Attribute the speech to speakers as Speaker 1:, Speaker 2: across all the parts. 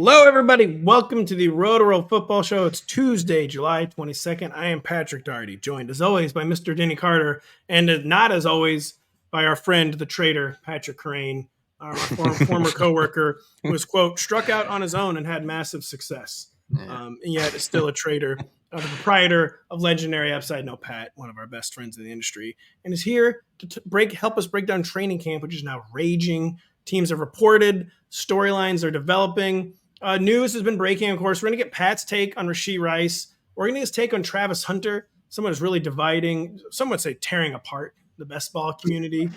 Speaker 1: Hello, everybody. Welcome to the Rotoworld Football Show. It's Tuesday, July 22nd. I am Patrick Daugherty, joined as always by Mr. Denny Carter, and not as always by our friend, the traitor, Patrick Kerrane, our former coworker, who was, quote, struck out on his own and had massive success, and yet is still a traitor. The proprietor of legendary Upside No Pat, one of our best friends in the industry, and is here to help us break down training camp, which is now raging. Teams have reported, storylines are developing. News has been breaking, of course. We're going to get Pat's take on Rashee Rice. We're going to get his take on Travis Hunter. Someone is really dividing, some would say tearing apart the best ball community.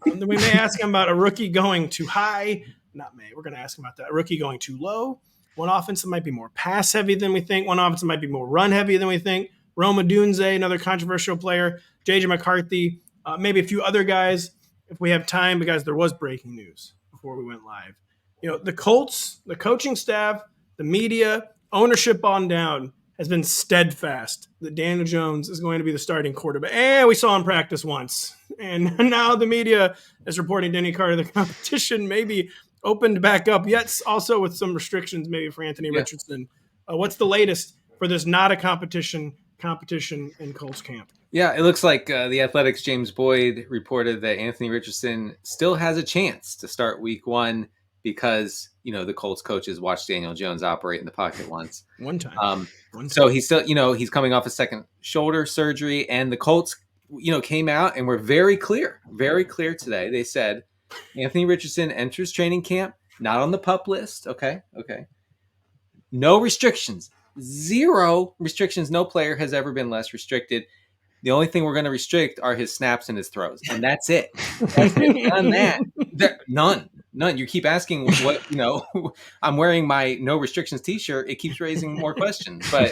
Speaker 1: Then we may ask him about a rookie going too high. We're going to ask him about that. A rookie going too low. One offense that might be more pass heavy than we think. One offense that might be more run heavy than we think. Rome Odunze, another controversial player. J.J. McCarthy, maybe a few other guys if we have time, because there was breaking news before we went live. You know, the Colts, the coaching staff, the media, ownership on down has been steadfast that Daniel Jones is going to be the starting quarterback. And we saw him practice once. And now the media is reporting Denny Carter, the competition may be opened back up, yet also with some restrictions maybe for Anthony Richardson. What's the latest for this not a competition in Colts camp?
Speaker 2: Yeah, it looks like the Athletics' James Boyd reported that Anthony Richardson still has a chance to start week one because, you know, the Colts coaches watched Daniel Jones operate in the pocket once.
Speaker 1: One time.
Speaker 2: So he's still, he's coming off a second shoulder surgery, and the Colts, came out and were very clear today. They said Anthony Richardson enters training camp, not on the PUP list. Okay. No restrictions. 0 restrictions. No player has ever been less restricted. The only thing we're going to restrict are his snaps and his throws, and that's it. None. You keep asking what, I'm wearing my no restrictions t-shirt. It keeps raising more questions. But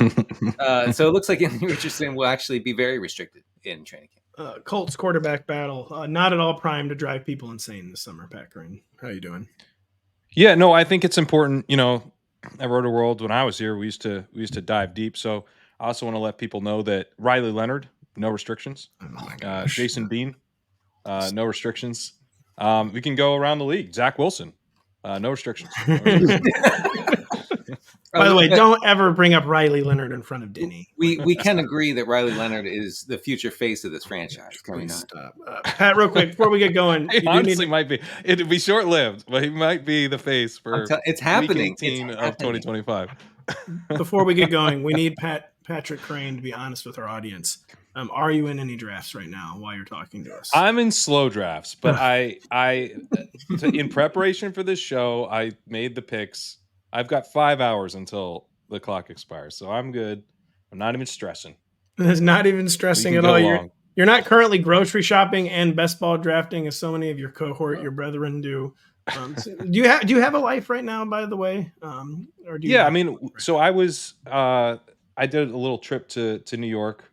Speaker 2: so it looks like Anthony Richardson will actually be very restricted in training camp.
Speaker 1: Colts quarterback battle, not at all primed to drive people insane this summer, Pat Kerrane. How you doing?
Speaker 3: Yeah, no, I think it's important. At Rotoworld, when I was here, we used to dive deep. So I also want to let people know that Riley Leonard, no restrictions.
Speaker 1: Oh my gosh.
Speaker 3: Jason Bean, no restrictions. We can go around the league. Zach Wilson, no restrictions.
Speaker 1: By the way, don't ever bring up Riley Leonard in front of Denny.
Speaker 2: We can agree that Riley Leonard is the future face of this franchise.
Speaker 1: Pat, real quick, before we get going.
Speaker 3: It honestly might be. It'll be short-lived, but he might be the face for
Speaker 2: it's happening.
Speaker 3: Week 18 of 2025.
Speaker 1: Before we get going, we need Patrick Kerrane to be honest with our audience. Are you in any drafts right now while you're talking to us?
Speaker 3: I'm in slow drafts, but in preparation for this show, I made the picks. I've got 5 hours until the clock expires, so I'm good. I'm not even stressing.
Speaker 1: It's not even stressing at all. You're not currently grocery shopping and best ball drafting as so many of your cohort, your brethren do. Do you have a life right now, by the way?
Speaker 3: So I was I did a little trip to New York.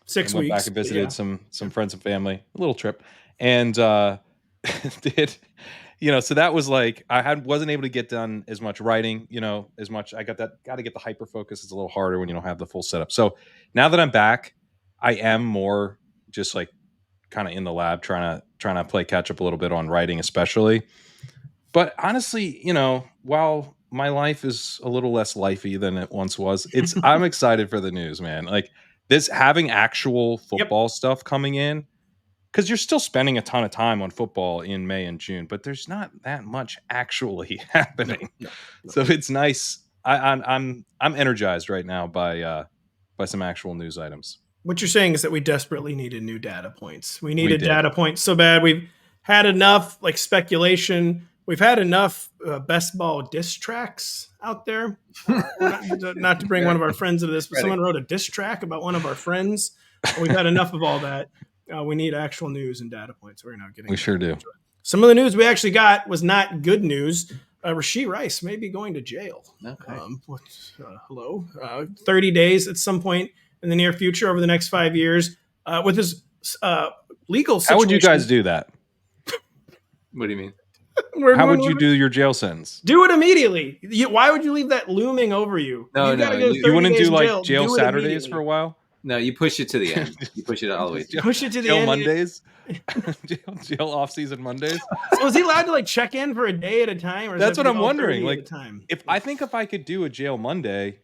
Speaker 1: 6 weeks.
Speaker 3: Went back and visited some friends and family. A little trip, and did. So that was like wasn't able to get done as much writing, as much. I got to get the hyper focus. It's a little harder when you don't have the full setup. So now that I'm back, I am more just like kind of in the lab trying to play catch up a little bit on writing, especially. But honestly, while my life is a little less lifey than it once was, I'm excited for the news, man. Like this having actual football stuff coming in. Because you're still spending a ton of time on football in May and June, but there's not that much actually happening. No. So it's nice. I'm energized right now by some actual news items.
Speaker 1: What you're saying is that we desperately needed new data points. We needed data points so bad. We've had enough speculation. We've had enough best ball diss tracks out there. Not to bring one of our friends into this, but someone wrote a diss track about one of our friends. We've had enough of all that. We need actual news and data points. We're not getting.
Speaker 3: We sure do.
Speaker 1: Some of the news we actually got was not good news. Rashee Rice may be going to jail.
Speaker 2: Okay.
Speaker 1: 30 days at some point in the near future over the next 5 years with his legal situation.
Speaker 3: How would you guys do that?
Speaker 2: What do you mean?
Speaker 3: How would you do your jail sentence?
Speaker 1: Do it immediately. Why would you leave that looming over you?
Speaker 3: No. You wouldn't do like jail Saturdays for a while?
Speaker 2: No, you push it to the end. You push it all the way.
Speaker 1: Push it to the
Speaker 3: Jail
Speaker 1: end.
Speaker 3: Mondays, jail off-season Mondays.
Speaker 1: So is he allowed to like check in for a day at a time? Or
Speaker 3: That's what I'm
Speaker 1: all
Speaker 3: wondering.
Speaker 1: 30
Speaker 3: Like,
Speaker 1: at a time?
Speaker 3: if I could do a jail Monday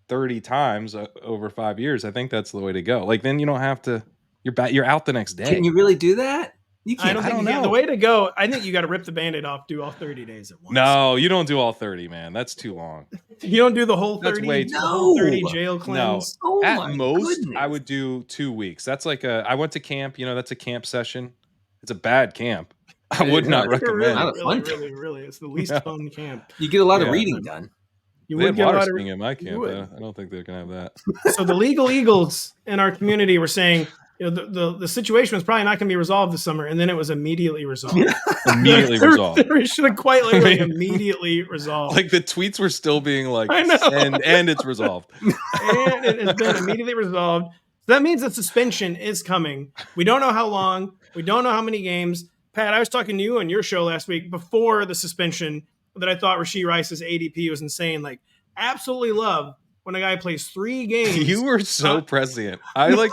Speaker 3: 30 times over 5 years, I think that's the way to go. Like, then you don't have to. You're out the next day.
Speaker 2: Can you really do that? You can't.
Speaker 1: I don't know. The way to go, I think you got to rip the Band-Aid off, do all 30 days at once.
Speaker 3: No, you don't do all 30, man. That's too long.
Speaker 1: You don't do the whole
Speaker 3: That's
Speaker 1: 30.
Speaker 3: way
Speaker 1: The
Speaker 3: too-
Speaker 1: whole 30
Speaker 2: No.
Speaker 1: jail
Speaker 3: No,
Speaker 1: cleanse.
Speaker 2: Oh
Speaker 3: at
Speaker 2: my
Speaker 3: most,
Speaker 2: goodness.
Speaker 3: I would do 2 weeks. That's like I went to camp. That's a camp session. It's a bad camp. I would not recommend.
Speaker 2: Not a fun camp.
Speaker 1: Really, it's the least
Speaker 3: No.
Speaker 1: fun camp.
Speaker 2: You get a lot of
Speaker 3: Yeah.
Speaker 2: reading done.
Speaker 1: You
Speaker 3: They
Speaker 1: would
Speaker 3: had
Speaker 1: get a
Speaker 3: water
Speaker 1: lot of.
Speaker 3: skiing at my
Speaker 1: you
Speaker 3: camp.
Speaker 1: would.
Speaker 3: I don't think they're gonna have that.
Speaker 1: So the legal eagles in our community were saying, the situation was probably not going to be resolved this summer, and then it was immediately resolved.
Speaker 3: Immediately resolved.
Speaker 1: It should have quite literally immediately resolved.
Speaker 3: Like the tweets were still being like,
Speaker 1: I know.
Speaker 3: and it's resolved.
Speaker 1: And it has been immediately resolved. So that means the suspension is coming. We don't know how long. We don't know how many games. Pat, I was talking to you on your show last week before the suspension that I thought Rashee Rice's ADP was insane. Like, absolutely love when a guy plays 3 games.
Speaker 3: You were so prescient.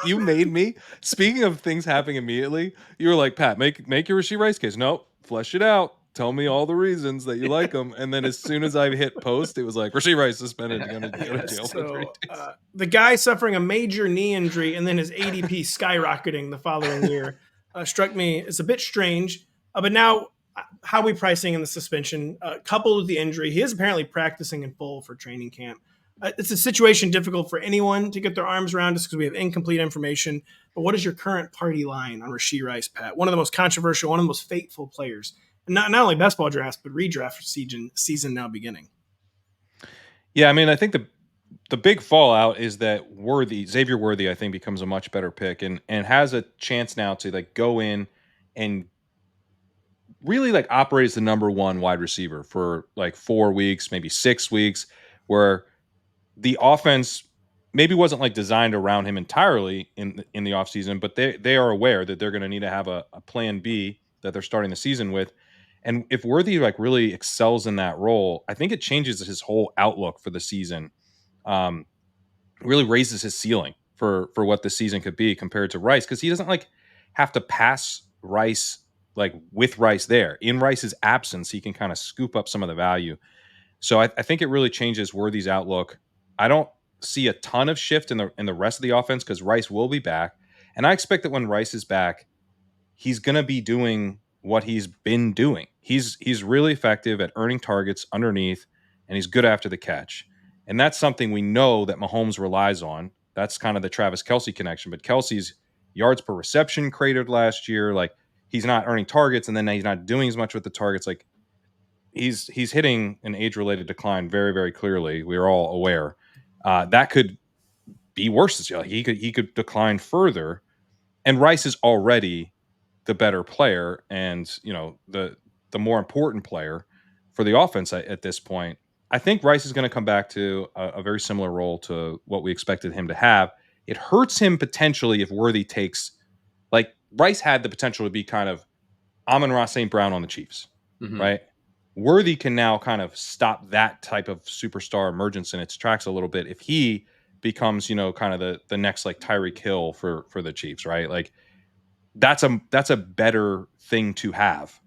Speaker 3: You made me. Speaking of things happening immediately, you were like, Pat, make your Rashee Rice case. Nope, flesh it out. Tell me all the reasons that you like him. And then as soon as I hit post, it was like, Rashee Rice suspended, going to go to jail for 3 days.
Speaker 1: The guy suffering a major knee injury and then his ADP skyrocketing the following year struck me as a bit strange. But now, how are we pricing in the suspension? Coupled with the injury, he is apparently practicing in full for training camp. It's a situation difficult for anyone to get their arms around just because we have incomplete information. But what is your current party line on Rashee Rice, Pat? One of the most controversial, one of the most fateful players. And not only best ball drafts, but redraft season now beginning.
Speaker 3: Yeah, I mean, I think the big fallout is that Xavier Worthy, I think, becomes a much better pick and has a chance now to like go in and really like operate as the number 1 wide receiver for like 4 weeks, maybe 6 weeks, where the offense maybe wasn't like designed around him entirely in the offseason, but they are aware that they're going to need to have a plan B that they're starting the season with. And if Worthy like really excels in that role, I think it changes his whole outlook for the season. Really raises his ceiling for what the season could be compared to Rice, because he doesn't like have to pass Rice like with Rice there. In Rice's absence, he can kind of scoop up some of the value. So I think it really changes Worthy's outlook. I don't see a ton of shift in the rest of the offense because Rice will be back. And I expect that when Rice is back, he's going to be doing what he's been doing. He's really effective at earning targets underneath, and he's good after the catch. And that's something we know that Mahomes relies on. That's kind of the Travis Kelce connection. But Kelce's yards per reception cratered last year. Like, he's not earning targets, and then he's not doing as much with the targets. Like, he's hitting an age-related decline very, very clearly. We're all aware. That could be worse this year. He could decline further. And Rice is already the better player and, the more important player for the offense at this point. I think Rice is going to come back to a very similar role to what we expected him to have. It hurts him potentially if Worthy takes, like, Rice had the potential to be kind of Amon-Ra St. Brown on the Chiefs, right? Worthy can now kind of stop that type of superstar emergence in its tracks a little bit if he becomes, kind of the next like Tyreek Hill for the Chiefs, right? Like, that's a better thing to have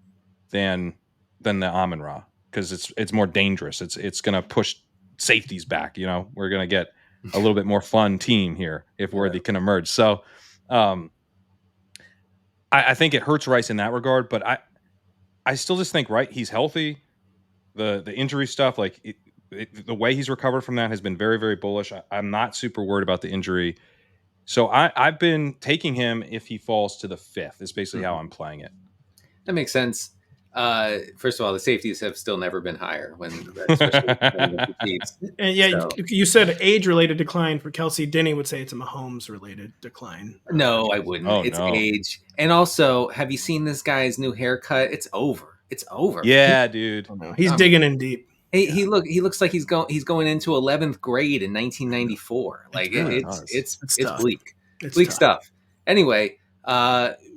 Speaker 3: than the Amon-Ra, because it's more dangerous. It's going to push safeties back. We're going to get a little bit more fun team here if Worthy can emerge. So I think it hurts Rice in that regard, but I still just think he's healthy. The injury stuff, like the way he's recovered from that has been very, very bullish. I'm not super worried about the injury. So I've been taking him if he falls to the 5th is basically how I'm playing it.
Speaker 2: That makes sense. First of all, the safeties have still never been higher especially when the Chiefs.
Speaker 1: And yeah,
Speaker 2: So-
Speaker 1: you said age-related decline for Kelce. Denny would say it's a Mahomes-related decline.
Speaker 2: No, I wouldn't.
Speaker 3: Oh,
Speaker 2: It's
Speaker 3: no.
Speaker 2: age. And also, have you seen this guy's new haircut? It's over. It's over.
Speaker 3: Yeah, dude.
Speaker 1: He's digging in deep.
Speaker 2: He looks like he's going into 11th grade in 1994. Like it's
Speaker 1: tough.
Speaker 2: bleak.
Speaker 1: It's
Speaker 2: Bleak
Speaker 1: tough.
Speaker 2: stuff. Anyway,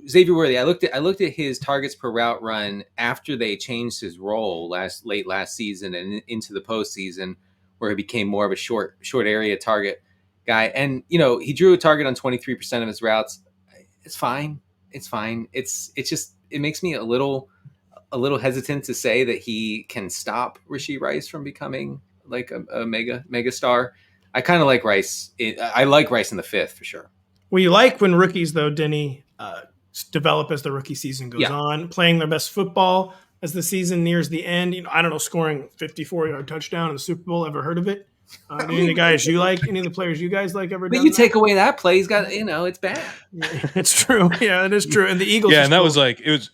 Speaker 2: Xavier Worthy. I looked at his targets per route run after they changed his role late last season and into the postseason, where he became more of a short area target guy. And, he drew a target on 23% of his routes. It's fine. It's fine. It's just, it makes me a little hesitant to say that he can stop Rashee Rice from becoming like a mega star. I kind of like Rice. I like Rice in the fifth for sure.
Speaker 1: Well, you like when rookies, though, Denny, develop as the rookie season goes on, playing their best football as the season nears the end. I don't know, scoring 54-yard touchdown in the Super Bowl. Ever heard of it? Any of the guys you like? Any of the players you guys like ever
Speaker 2: but
Speaker 1: done
Speaker 2: you
Speaker 1: that?
Speaker 2: take away that play, he's got, it's bad.
Speaker 1: Yeah, it's true. Yeah, it is true. And the Eagles.
Speaker 3: Yeah, and that was like, it was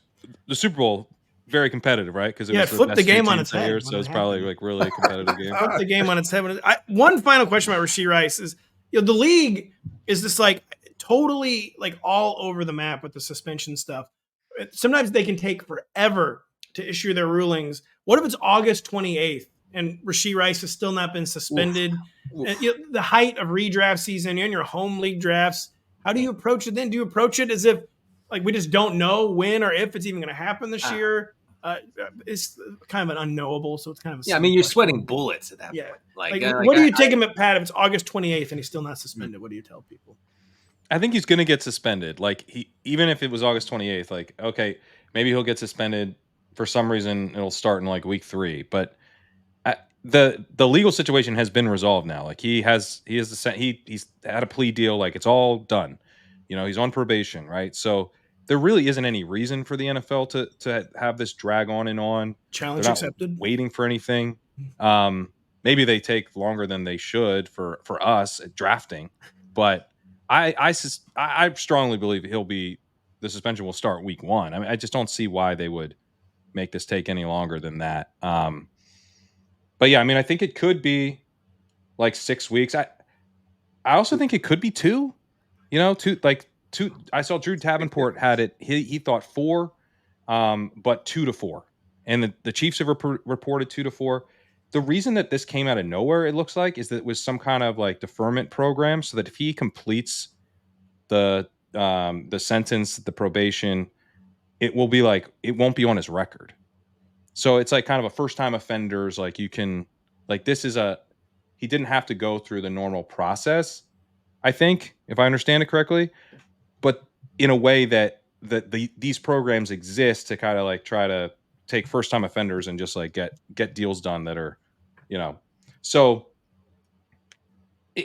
Speaker 3: the Super Bowl, very competitive, right? Because it was
Speaker 1: flipped the game on its head.
Speaker 3: So it's probably like really a competitive game.
Speaker 1: Flipped the game on its head. One final question about Rashee Rice is, the league is just like totally like all over the map with the suspension stuff. Sometimes they can take forever to issue their rulings. What if it's August 28th and Rashee Rice has still not been suspended? Oof. The height of redraft season, you're in your home league drafts. How do you approach it then? Do you approach it as if like we just don't know when or if it's even going to happen this year? It's kind of an unknowable, so it's kind of
Speaker 2: you're sweating bullets at that point.
Speaker 1: What do you take him at Pat if it's August 28th and he's still not suspended? What do you tell people?
Speaker 3: I think he's going to get suspended. Like even if it was August 28th, like, okay, maybe he'll get suspended for some reason. It'll start in like week 3, but the legal situation has been resolved now. Like he's had a plea deal. Like it's all done. He's on probation, right? So there really isn't any reason for the NFL to have this drag on and on.
Speaker 1: Challenge accepted.
Speaker 3: Waiting for anything. Maybe they take longer than they should for us at drafting, but I strongly believe the suspension will start week 1. I mean, I just don't see why they would make this take any longer than that. But yeah, I mean, I think it could be like 6 weeks. I also think it could be 2. 2. I saw Drew Davenport had it. He thought 4, but 2 to 4, and the Chiefs have reported 2 to 4. The reason that this came out of nowhere, it looks like, is that it was some kind of like deferment program, so that if he completes the sentence, the probation, it will be like it won't be on his record. So it's like kind of a first time offenders. Like you can like he didn't have to go through the normal process. I think, if I understand it correctly, but in a way that these programs exist to kind of like try to take first time offenders and just like get deals done that are, so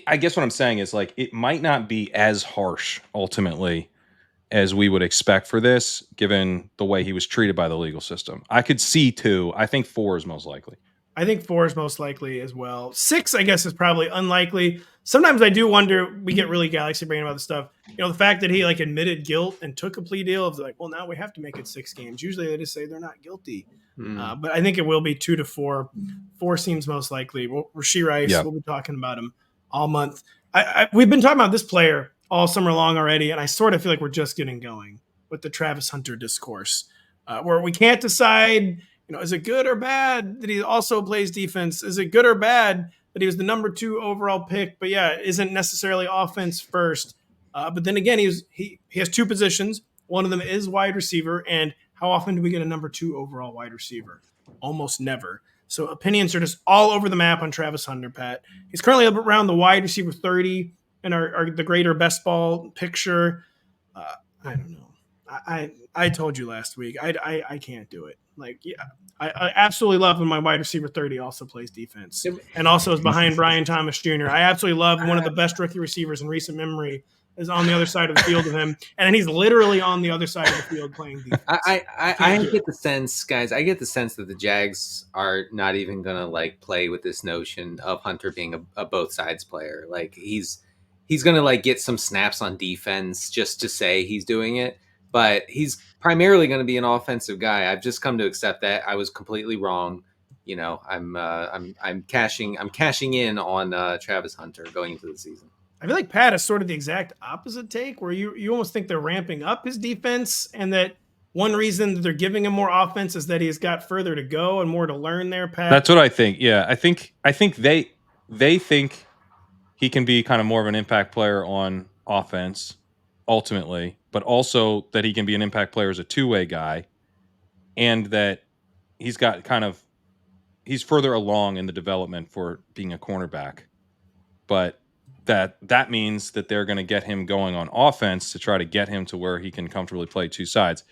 Speaker 3: I guess what I'm saying is like, it might not be as harsh ultimately as we would expect for this, given the way he was treated by the legal system. I could see 2. I think 4 is most likely.
Speaker 1: I think 4 is most likely as well. 6, I guess, is probably unlikely. Sometimes I do wonder, we get really galaxy brain about this stuff. The fact that he like admitted guilt and took a plea deal of like, well, now we have to make it 6 games. Usually they just say they're not guilty. But I think it will be 2 to 4. 4 seems most likely. Rashee Rice, We'll be talking about him all month. We've been talking about this player all summer long already, and I sort of feel like we're just getting going with the Travis Hunter discourse, where we can't decide, is it good or bad that he also plays defense? Is it good or bad that he was the number 2 overall pick, but isn't necessarily offense first? But then again, he has 2 positions. One of them is wide receiver, and how often do we get a number 2 overall wide receiver? Almost never. So opinions are just all over the map on Travis Hunter, Pat. He's currently up around the wide receiver 30 in the greater best ball picture. I don't know. I told you last week, I can't do it. I absolutely love when my wide receiver 30 also plays defense and also is behind Brian Thomas Jr. I absolutely love one of the best rookie receivers in recent memory is on the other side of the field of him, and he's literally on the other side of the field playing defense.
Speaker 2: I get the sense, guys. I get the sense that the Jags are not even gonna like play with this notion of Hunter being a both sides player. Like he's gonna like get some snaps on defense just to say he's doing it, but he's primarily going to be an offensive guy. I've just come to accept that I was completely wrong. I'm cashing in on Travis Hunter going into the season.
Speaker 1: I feel like Pat is sort of the exact opposite take, where you almost think they're ramping up his defense, and that one reason that they're giving him more offense is that he's got further to go and more to learn there, Pat.
Speaker 3: That's what I think. Yeah, I think they think he can be kind of more of an impact player on offense ultimately, but also that he can be an impact player as a two-way guy, and that he's further along in the development for being a cornerback. But that means that they're going to get him going on offense to try to get him to where he can comfortably play two sides.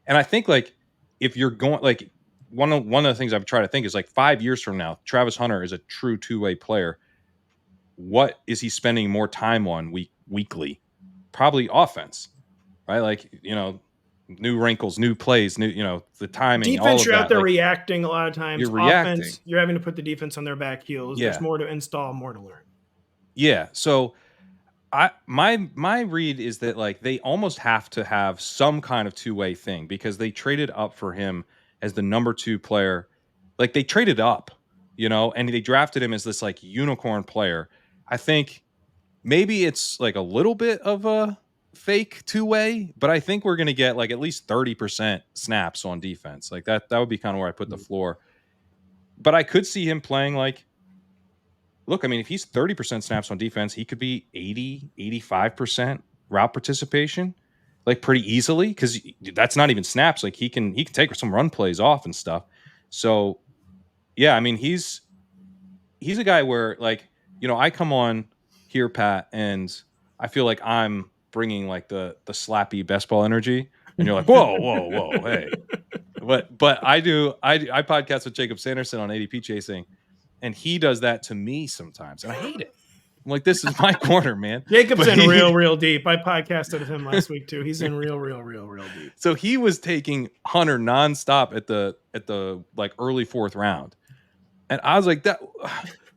Speaker 3: And I think like if you're going like one of the things I've tried to think is like 5 years from now, Travis Hunter is a true two-way player. What is he spending more time on weekly? Probably offense, right? Like, new wrinkles, new plays, new, the timing,
Speaker 1: defense,
Speaker 3: all of
Speaker 1: you're
Speaker 3: that.
Speaker 1: out there
Speaker 3: like,
Speaker 1: reacting a lot of times.
Speaker 3: You're reacting.
Speaker 1: Offense, you're having to put the defense on their back heels.
Speaker 3: Yeah.
Speaker 1: There's more to install, more to learn.
Speaker 3: Yeah. So my read is that like they almost have to have some kind of two-way thing because they traded up for him as the number 2 player. Like they traded up, and they drafted him as this like unicorn player. I think maybe it's like a little bit of a fake two-way, but I think we're going to get like at least 30% snaps on defense. Like that would be kind of where I put the floor. But I could see him playing like, look, I mean, if he's 30% snaps on defense, he could be 80, 85% route participation, like pretty easily, because that's not even snaps. Like he can take some run plays off and stuff. So yeah, I mean, he's a guy where like, I come on here, Pat, and I feel like I'm bringing like the slappy best ball energy, and you're like, whoa, hey. But I podcast with Jacob Sanderson on ADP chasing, and he does that to me sometimes, and I hate it. I'm like, this is my corner, man.
Speaker 1: Jacob's in real deep. I podcasted with him last week too. He's in real deep.
Speaker 3: So he was taking Hunter nonstop at the like early 4th round, and I was like,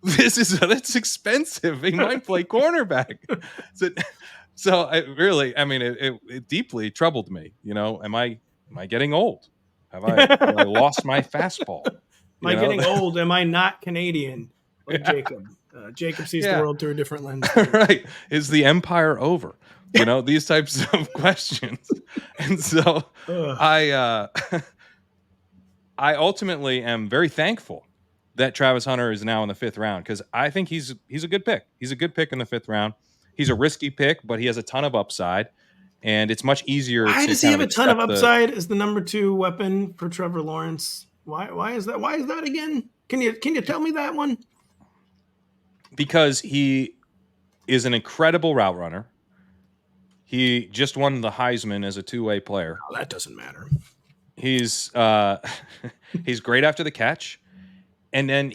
Speaker 3: that's expensive. He might play cornerback. So it deeply troubled me. Am I getting old? Have I lost my fastball?
Speaker 1: Am I getting old? Am I not Canadian like Jacob? Jacob sees the world through a different lens.
Speaker 3: Right. Is the empire over? These types of questions. And so I ultimately am very thankful that Travis Hunter is now in the 5th round because I think he's a good pick. He's a good pick in the 5th round. He's a risky pick, but he has a ton of upside. And it's much easier.
Speaker 1: Why does he have a ton of upside as the number 2 weapon for Trevor Lawrence? Why is that? Why is that again? Can you tell me that one?
Speaker 3: Because he is an incredible route runner. He just won the Heisman as a two-way player.
Speaker 1: Oh, that doesn't matter.
Speaker 3: He's he's great after the catch, and then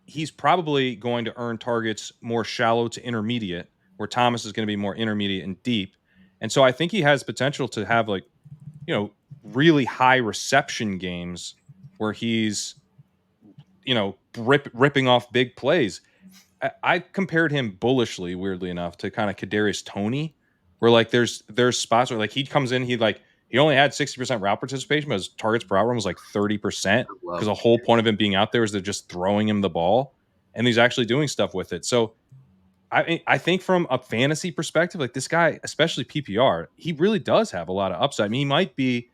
Speaker 3: he's probably going to earn targets more shallow to intermediate, where Thomas is going to be more intermediate and deep. And so I think he has potential to have like, really high reception games where he's, ripping off big plays. I compared him bullishly, weirdly enough, to kind of Kadarius Toney, where like there's spots where like he comes in, he only had 60% route participation, but his targets per out run was like 30% because the whole point of him being out there is they're just throwing him the ball, and he's actually doing stuff with it. So I think from a fantasy perspective, like this guy, especially PPR, he really does have a lot of upside. I mean, he might be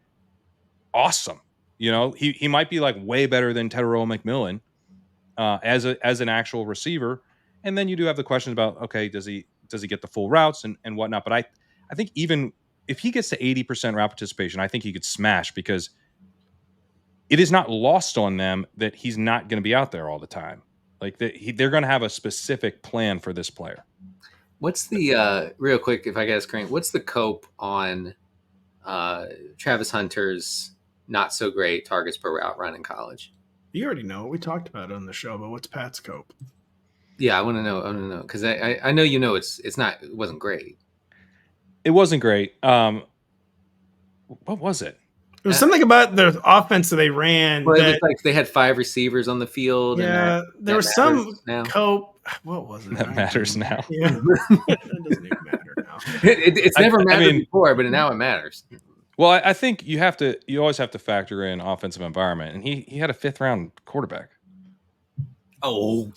Speaker 3: awesome. He might be like way better than Tedero McMillan as an actual receiver. And then you do have the question about, okay, does he get the full routes and whatnot? But I think even if he gets to 80% route participation, I think he could smash because it is not lost on them that he's not going to be out there all the time. Like they're going to have a specific plan for this player.
Speaker 2: What's the real quick, if I guess, Kerrane, what's the cope on Travis Hunter's not so great targets per route run in college?
Speaker 1: You already know. We talked about it on the show, but what's Pat's cope?
Speaker 2: Yeah, I want to know because I know it wasn't great.
Speaker 3: It wasn't great. What was it?
Speaker 1: It was something about the offense that they ran.
Speaker 2: Well, it was like they had 5 receivers on the field.
Speaker 1: Yeah, there was some cope. What was it?
Speaker 3: That matters now.
Speaker 1: Yeah, that doesn't even matter now.
Speaker 2: It's never mattered before, but now it matters.
Speaker 3: Well, I think you always have to factor in offensive environment, and he had a 5th round quarterback.
Speaker 2: Oh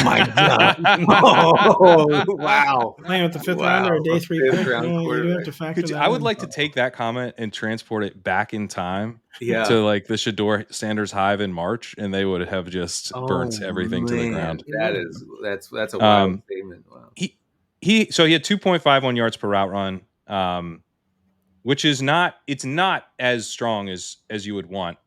Speaker 2: my God! Oh, wow!
Speaker 1: Playing with the 5th rounder, a day 3 pick. You do have to factor that.
Speaker 3: I would like to take that comment and transport it back in time to like the Shedeur Sanders hive in March, and they would have just burnt everything to the ground.
Speaker 2: That's a wild statement. Wow.
Speaker 3: He had 2.51 yards per route run, which is not as strong as you would want.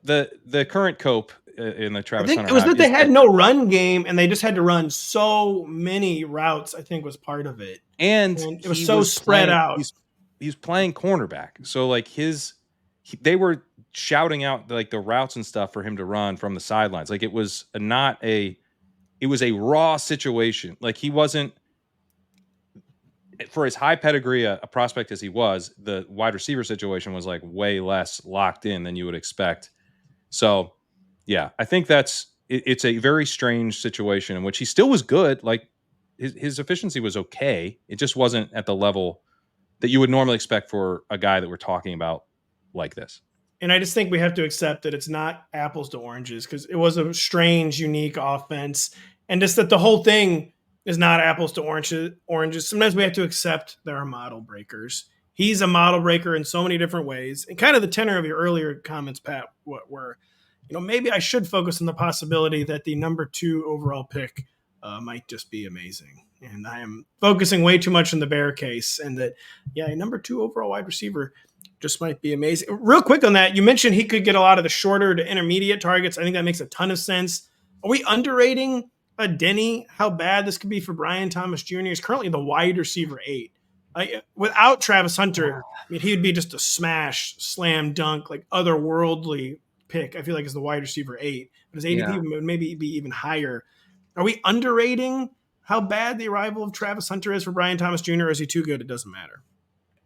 Speaker 3: The current cope in the
Speaker 1: I
Speaker 3: Travis
Speaker 1: think
Speaker 3: Hunter
Speaker 1: it was
Speaker 3: hype
Speaker 1: that they
Speaker 3: is
Speaker 1: had no run game and they just had to run so many routes, I think was part of it.
Speaker 3: and
Speaker 1: And it was
Speaker 3: he
Speaker 1: so
Speaker 3: was
Speaker 1: spread
Speaker 3: playing.
Speaker 1: out.
Speaker 3: He's playing cornerback, so like they were shouting out like the routes and stuff for him to run from the sidelines. Like it was it was a raw situation. Like he wasn't, for as high pedigree a prospect as he was, the wide receiver situation was like way less locked in than you would expect. So yeah, I think it's a very strange situation in which he still was good. Like his efficiency was okay. It just wasn't at the level that you would normally expect for a guy that we're talking about like this.
Speaker 1: And I just think we have to accept that it's not apples to oranges because it was a strange, unique offense. And just that the whole thing is not apples to oranges. Sometimes we have to accept there are model breakers. He's a model breaker in so many different ways. And kind of the tenor of your earlier comments, Pat, were, maybe I should focus on the possibility that the number 2 overall pick might just be amazing. And I am focusing way too much on the bear case and that, a number 2 overall wide receiver just might be amazing. Real quick on that, you mentioned he could get a lot of the shorter to intermediate targets. I think that makes a ton of sense. Are we underrating Denny? How bad this could be for Brian Thomas Jr. He's currently the wide receiver 8. Without Travis Hunter, I mean, he would be just a smash, slam dunk, like otherworldly pick. I feel like as the wide receiver 8, but his ADP would maybe be even higher. Are we underrating how bad the arrival of Travis Hunter is for Brian Thomas Jr. Or is he too good? It doesn't matter.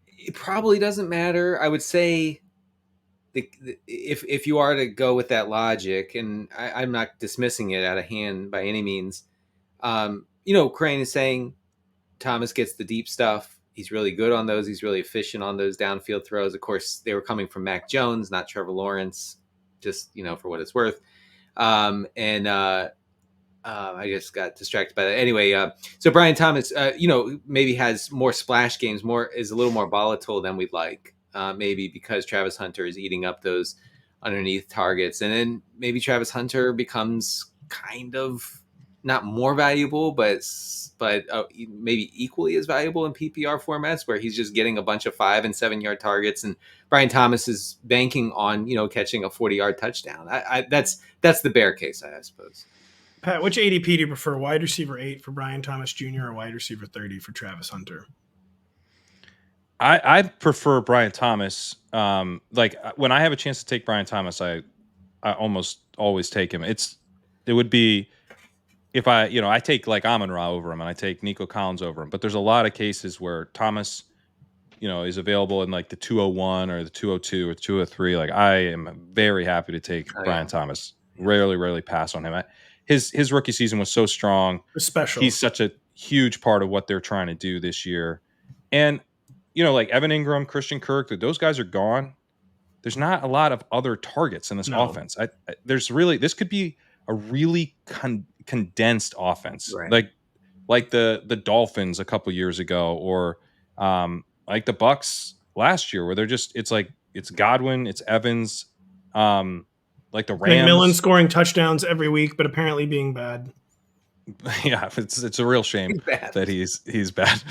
Speaker 2: It probably doesn't matter. I would say if you are to go with that logic, and I'm not dismissing it out of hand by any means, Kerrane is saying Thomas gets the deep stuff. He's really good on those. He's really efficient on those downfield throws. Of course, they were coming from Mac Jones, not Trevor Lawrence, just, for what it's worth. I just got distracted by that. Anyway, so Brian Thomas, maybe has more splash games, is a little more volatile than we'd like, maybe because Travis Hunter is eating up those underneath targets. And then maybe Travis Hunter becomes kind of not more valuable, but maybe equally as valuable in PPR formats where he's just getting a bunch of 5 and 7 yard targets, and Brian Thomas is banking on catching a 40-yard touchdown. That's the bear case, I suppose.
Speaker 1: Pat, which ADP do you prefer, wide receiver 8 for Brian Thomas Jr. or wide receiver 30 for Travis Hunter?
Speaker 3: I prefer Brian Thomas. Like when I have a chance to take Brian Thomas, I almost always take him. It would be if I take like Amon-Ra over him and I take Nico Collins over him, but there's a lot of cases where Thomas, is available in like the 201 or the 202 or 203. Like I am very happy to take Brian Thomas. Rarely pass on him. His rookie season was so strong.
Speaker 1: Special.
Speaker 3: He's such a huge part of what they're trying to do this year. And, like Evan Ingram, Christian Kirk, those guys are gone. There's not a lot of other targets in this offense. This could be a really condensed offense.
Speaker 2: Right.
Speaker 3: Like the Dolphins a couple years ago, or like the Bucks last year, where it's Godwin, it's Evans, like the Rams.
Speaker 1: McMillan scoring touchdowns every week, but apparently being bad.
Speaker 3: Yeah, it's a real shame that he's bad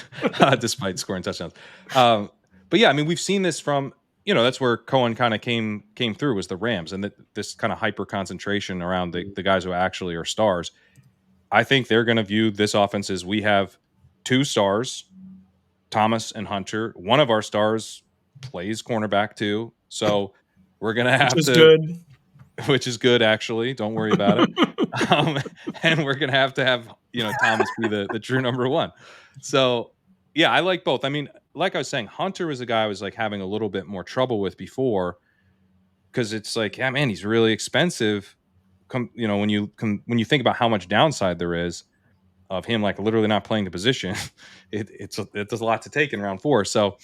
Speaker 3: despite scoring touchdowns. But yeah, I mean, we've seen this from, that's where Cohen kind of came through, was the Rams, and this kind of hyper concentration around the guys who actually are stars. I think they're going to view this offense as we have 2 stars, Thomas and Hunter. One of our stars plays cornerback too, so we're going to have which is good, actually. Don't worry about it. And we're going to have Thomas be the true number 1. So, yeah, I like both. I mean, like I was saying, Hunter was a guy I was like having a little bit more trouble with before, because it's like, yeah, man, he's really expensive. When you think about how much downside there is of him like literally not playing the position, it's a lot to take in round 4. So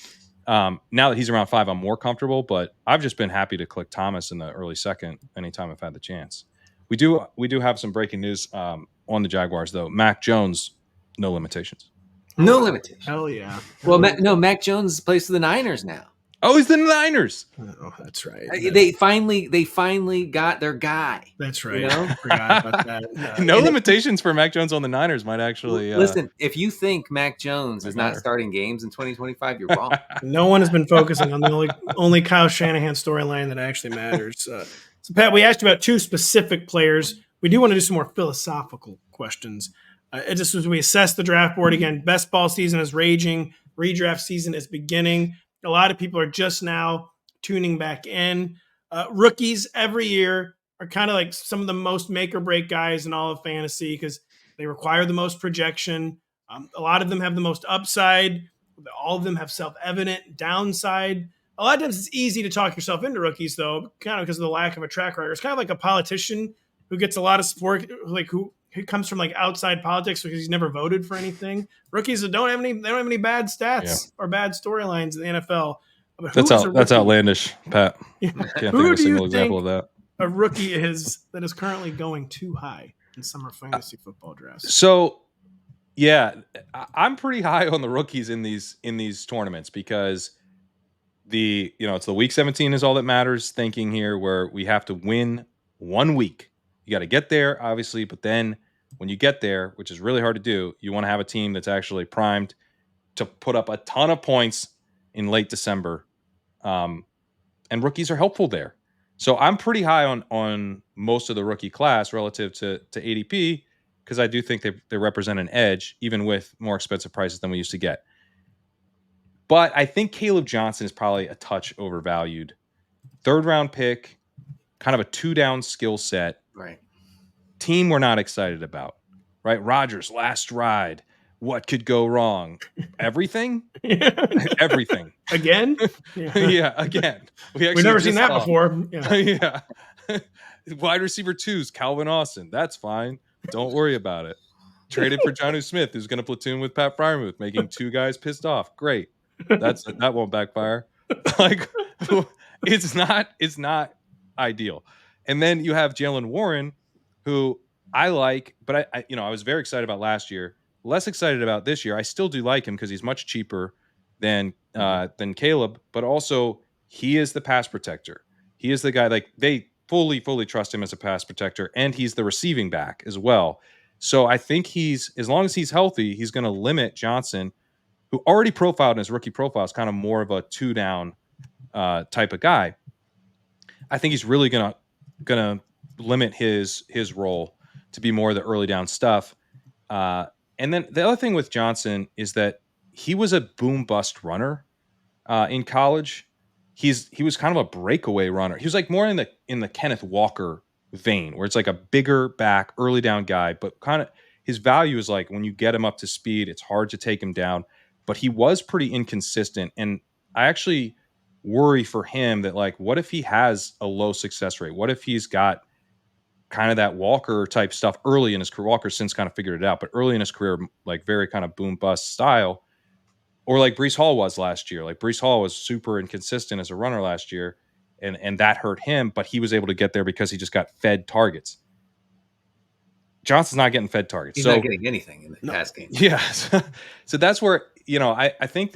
Speaker 3: now that he's around 5, I'm more comfortable, but I've just been happy to click Thomas in the early second anytime I've had the chance. We do have some breaking news on the Jaguars, though. Mac Jones, no limitations.
Speaker 2: No limitations.
Speaker 1: Hell yeah.
Speaker 2: Well, Mac Jones plays for the Niners now.
Speaker 3: Oh, he's the Niners.
Speaker 1: Oh, that's right.
Speaker 2: They finally got their guy.
Speaker 1: That's right. Forgot about that.
Speaker 3: No limitations for Mac Jones on the Niners might actually.
Speaker 2: Listen, if you think Mac Jones is not starting games in 2025, you're wrong.
Speaker 1: No one has been focusing on the only Kyle Shanahan storyline that actually matters. So, Pat, we asked you about 2 specific players. We do want to do some more philosophical questions. Just as we assess the draft board again, best ball season is raging, redraft season is beginning. A lot of people are just now tuning back in. Rookies every year are kind of like some of the most make or break guys in all of fantasy because they require the most projection. A lot of them have the most upside. All of them have self-evident downside. A lot of times it's easy to talk yourself into rookies, though, kind of because of the lack of a track record. It's kind of like a politician who gets a lot of support, like who comes from like outside politics because he's never voted for anything. Rookies that don't have any bad stats or bad storylines in the NFL. But
Speaker 3: That's outlandish, Pat.
Speaker 1: Yeah.
Speaker 3: Can't think
Speaker 1: Who
Speaker 3: of a
Speaker 1: do
Speaker 3: single
Speaker 1: you
Speaker 3: example
Speaker 1: think
Speaker 3: of that.
Speaker 1: a rookie is that is currently going too high in summer fantasy football drafts?
Speaker 3: So, yeah, I'm pretty high on the rookies in these tournaments because it's the week 17 is all that matters thinking here, where we have to win 1 week. You got to get there, obviously, but then when you get there, which is really hard to do, you want to have a team that's actually primed to put up a ton of points in late December. And rookies are helpful there. So I'm pretty high on most of the rookie class relative to ADP because I do think they represent an edge, even with more expensive prices than we used to get. But I think Kaleb Johnson is probably a touch overvalued. 3rd round pick, kind of a 2-down skill set.
Speaker 2: Right.
Speaker 3: Team we're not excited about. Right? Rodgers, last ride. What could go wrong? Everything? Everything.
Speaker 1: Again?
Speaker 3: Yeah, again.
Speaker 1: We've never seen that before.
Speaker 3: Yeah. Wide receiver 2's Calvin Austin. That's fine. Don't worry about it. Traded for Jonnu Smith, who's going to platoon with Pat Freiermuth, making 2 guys pissed off. Great. That won't backfire. Like, it's not ideal. And then you have Jalen Warren, who I like, but I was very excited about last year. Less excited about this year. I still do like him because he's much cheaper than Kaleb, but also he is the pass protector. He is the guy, like, they fully trust him as a pass protector, and he's the receiving back as well. So I think as long as he's healthy, he's going to limit Johnson, who already profiled in his rookie profile is kind of more of a 2-down type of guy. I think he's really gonna limit his role to be more of the early down stuff. And then the other thing with Johnson is that he was a boom bust runner in college. He was kind of a breakaway runner. He was like more in the Kenneth Walker vein, where it's like a bigger back, early down guy, but kind of his value is like when you get him up to speed, it's hard to take him down. But he was pretty inconsistent, and I actually worry for him that, like, what if he has a low success rate? What if he's got kind of that Walker type stuff early in his career? Walker's since kind of figured it out, but early in his career, like very kind of boom bust style, or like Breece Hall was last year. Like Breece Hall was super inconsistent as a runner last year, and that hurt him, but he was able to get there because he just got fed targets. Johnson's not getting fed targets.
Speaker 2: He's not getting anything in the pass game.
Speaker 3: Yeah. So that's where, I think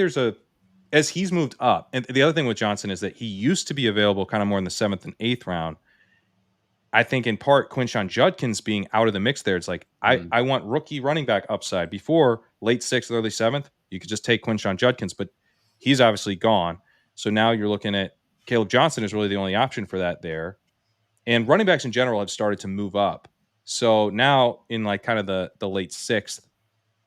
Speaker 3: as he's moved up, and the other thing with Johnson is that he used to be available kind of more in the 7th and 8th round. I think in part Quinshon Judkins being out of the mix there, it's like, I want rookie running back upside. Before late 6th, early 7th, you could just take Quinshon Judkins, but he's obviously gone. So now you're looking at Kaleb Johnson is really the only option for that there. And running backs in general have started to move up. So now in like kind of the late 6th,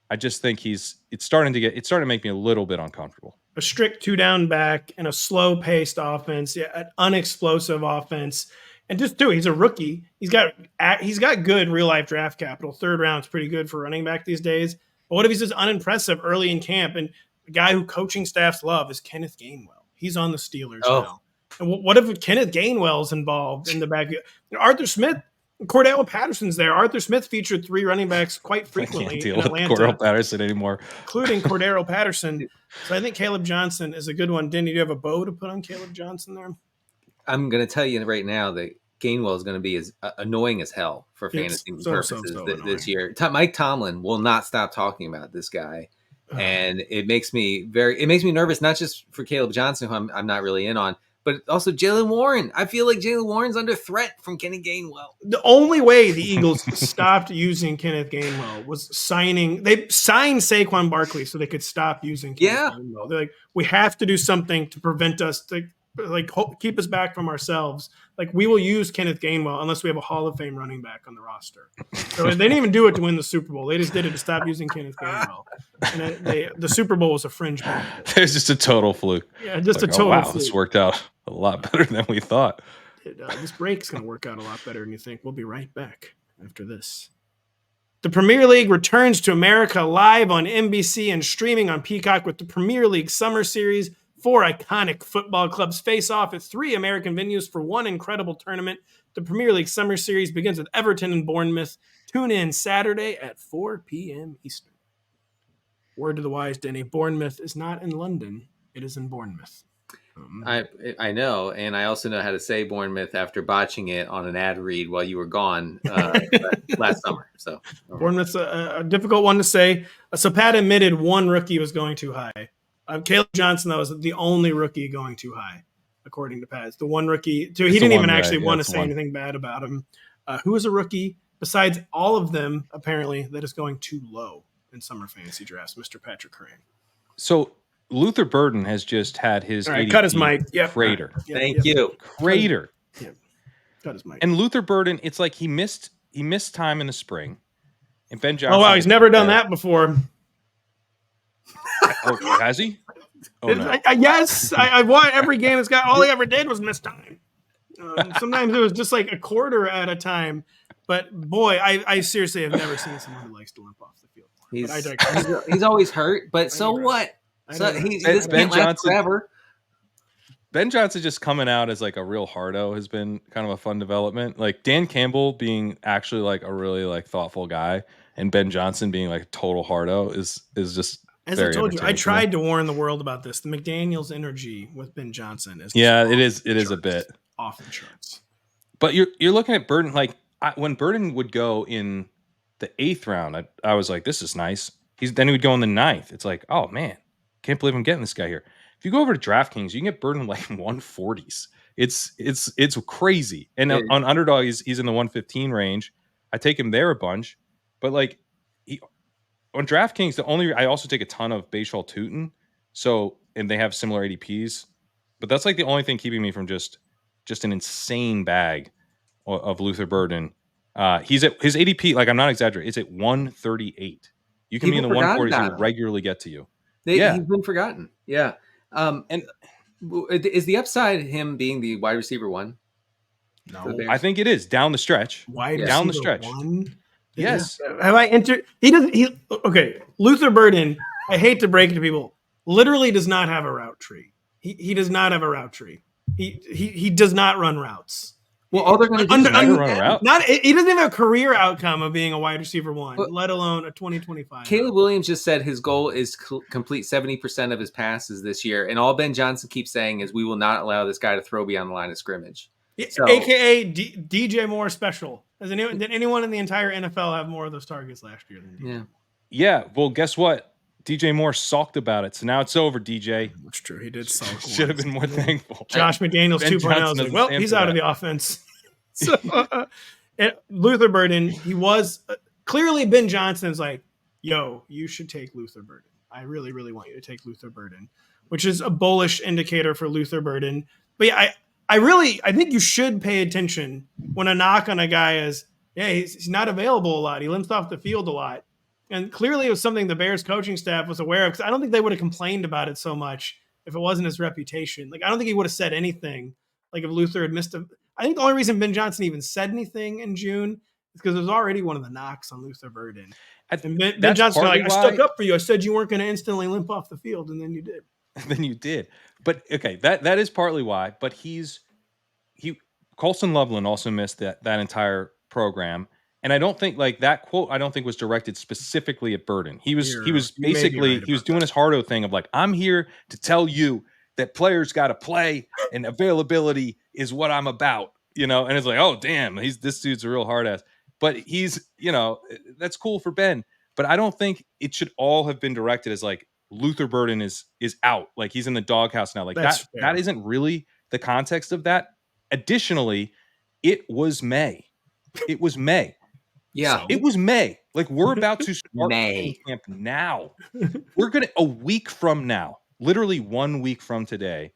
Speaker 3: I just think it's starting to make me a little bit uncomfortable.
Speaker 1: A strict 2-down back and a slow paced offense, an unexplosive offense. And just he's a rookie. He's got good real life draft capital. 3rd round's pretty good for running back these days. But what if he's just unimpressive early in camp? And the guy who coaching staffs love is Kenneth Gainwell. He's on the Steelers now. And what if Kenneth Gainwell's involved in the back? Arthur Smith, Cordell Patterson's there. Arthur Smith featured 3 running backs quite frequently
Speaker 3: I can't deal
Speaker 1: in
Speaker 3: with
Speaker 1: Atlanta.
Speaker 3: Cordell Patterson anymore,
Speaker 1: including Cordero Patterson. So I think Kaleb Johnson is a good one. Denny, do you have a bow to put on Kaleb Johnson there?
Speaker 2: I'm going to tell you right now that Gainwell is going to be as annoying as hell for fantasy purposes this year. Mike Tomlin will not stop talking about this guy. And it makes me nervous, not just for Kaleb Johnson, who I'm not really in on, but also Jalen Warren. I feel like Jalen Warren's under threat from Kenny Gainwell.
Speaker 1: The only way the Eagles stopped using Kenneth Gainwell was they signed Saquon Barkley so they could stop using Kenneth Gainwell. They're like, we have to do something to prevent us. keep us back from ourselves. Like, we will use Kenneth Gainwell unless we have a Hall of Fame running back on the roster. So they didn't even do it to win the Super Bowl. They just did it to stop using Kenneth Gainwell. And the Super Bowl was a fringe benefit.
Speaker 3: There's just a total fluke.
Speaker 1: Yeah, just
Speaker 3: like,
Speaker 1: a total fluke.
Speaker 3: This worked out a lot better than we thought.
Speaker 1: This break's going to work out a lot better than you think. We'll be right back after this. The Premier League returns to America live on NBC and streaming on Peacock with the Premier League Summer Series. 4 iconic football clubs face off at 3 American venues for one incredible tournament. The Premier League Summer Series begins with Everton and Bournemouth. Tune in Saturday at 4 p.m. Eastern. Word to the wise, Denny. Bournemouth is not in London. It is in Bournemouth.
Speaker 2: I know, and I also know how to say Bournemouth after botching it on an ad read while you were gone last summer. So
Speaker 1: Bournemouth's a difficult one to say. So Pat admitted one rookie was going too high. Kaleb Johnson, that was the only rookie going too high, according to Pat. It's the one rookie. He didn't even actually want to say anything bad about him. Who is a rookie besides all of them, apparently, that is going too low in summer fantasy drafts? Mr. Patrick Kerrane.
Speaker 3: So Luther Burden has just had his
Speaker 1: ADP cut his mic.
Speaker 3: Crater.
Speaker 2: Thank you.
Speaker 3: Crater.
Speaker 1: Cut his mic.
Speaker 3: And Luther Burden, it's like he missed time in the spring. And Ben Johnson.
Speaker 1: Oh wow, he's never done that before.
Speaker 3: Oh, has he? Oh, no.
Speaker 1: Yes, I won every game. This guy, all he ever did was miss time. Sometimes it was just like a quarter at a time. But boy, I seriously have never seen someone who likes to limp off the field.
Speaker 2: He's always hurt, but so what? So this can't last forever.
Speaker 3: Ben Johnson just coming out as like a real hardo has been kind of a fun development. Like Dan Campbell being actually like a really like thoughtful guy, and Ben Johnson being like a total hardo is just.
Speaker 1: As I told you, I tried to warn the world about this. The McDaniels energy with Ben Johnson is
Speaker 3: it is a bit
Speaker 1: off the charts.
Speaker 3: But you're looking at Burden when Burden would go in the 8th round, I was like, this is nice. Then he would go in the 9th. It's like, oh man, can't believe I'm getting this guy here. If you go over to DraftKings, you can get Burden like 140s. It's crazy. And on Underdog, he's in the 115 range. I take him there a bunch, but like on DraftKings, I also take a ton of Bashal Tootin. So, and they have similar ADPs, but that's like the only thing keeping me from just an insane bag of Luther Burden. He's at his ADP, like I'm not exaggerating, it's at 138. You can be in the 140s and regularly get to you.
Speaker 2: He's been forgotten. Yeah. And is the upside him being the wide receiver 1?
Speaker 3: No, I think it is down the stretch. Down the stretch.
Speaker 1: 1?
Speaker 3: Yes.
Speaker 1: Have I entered? Okay. Luther Burden, I hate to break it to people, literally does not have a route tree. He does not have a route tree. He does not run routes.
Speaker 2: Well, all they're going to do is
Speaker 3: run a route.
Speaker 1: He doesn't even have a career outcome of being a wide receiver 1, let alone a 2025.
Speaker 2: Caleb Williams just said his goal is to complete 70% of his passes this year, and all Ben Johnson keeps saying is we will not allow this guy to throw beyond the line of scrimmage. So, AKA
Speaker 1: DJ Moore special. Did anyone in the entire NFL have more of those targets last year than DJ?
Speaker 3: Yeah. Well, guess what? DJ Moore sulked about it, so now it's over. DJ,
Speaker 1: that's true. He did sulk.
Speaker 3: Should have been more thankful.
Speaker 1: Josh McDaniels 2.0 like, well, he's out of the offense. So Luther Burden, he was clearly Ben Johnson's like, yo, you should take Luther Burden. I really, really want you to take Luther Burden, which is a bullish indicator for Luther Burden. But yeah, I think you should pay attention when a knock on a guy is, he's not available a lot. He limps off the field a lot. And clearly it was something the Bears coaching staff was aware of, because I don't think they would have complained about it so much if it wasn't his reputation. Like, I don't think he would have said anything. Like, if Luther had missed I think the only reason Ben Johnson even said anything in June is because it was already one of the knocks on Luther Burden. And Ben Johnson was like, I stuck up for you. I said you weren't going to instantly limp off the field, and then you did. But
Speaker 3: okay, that is partly why. But Colson Loveland also missed that entire program. And I don't think like that quote, I don't think was directed specifically at Burden. He was basically doing his hardo thing of like, I'm here to tell you that players got to play and availability is what I'm about, and it's like, oh damn, this dude's a real hard ass. But he's, that's cool for Ben. But I don't think it should all have been directed as like Luther Burden is out. Like he's in the doghouse now. Like that isn't really the context of that. Additionally, it was May.
Speaker 2: Yeah,
Speaker 3: so, it was May. Like we're about to start camp now. We're a week from now, literally 1 week from today.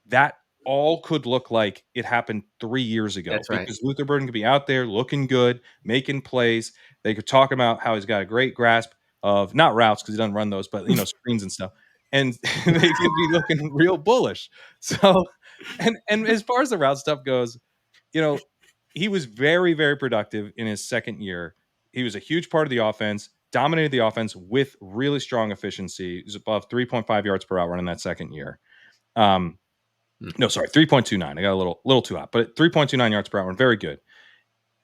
Speaker 3: That all could look like it happened 3 years ago.
Speaker 2: That's right.
Speaker 3: Because Luther Burden could be out there looking good, making plays. They could talk about how he's got a great grasp of not routes because he doesn't run those, but screens and stuff. And they could be looking real bullish. So, and as far as the route stuff goes, he was very, very productive in his second year. He was a huge part of the offense, dominated the offense with really strong efficiency. He was above 3.5 yards per hour in that second year. No, sorry, 3.29. I got a little too hot, but 3.29 yards per hour, very good.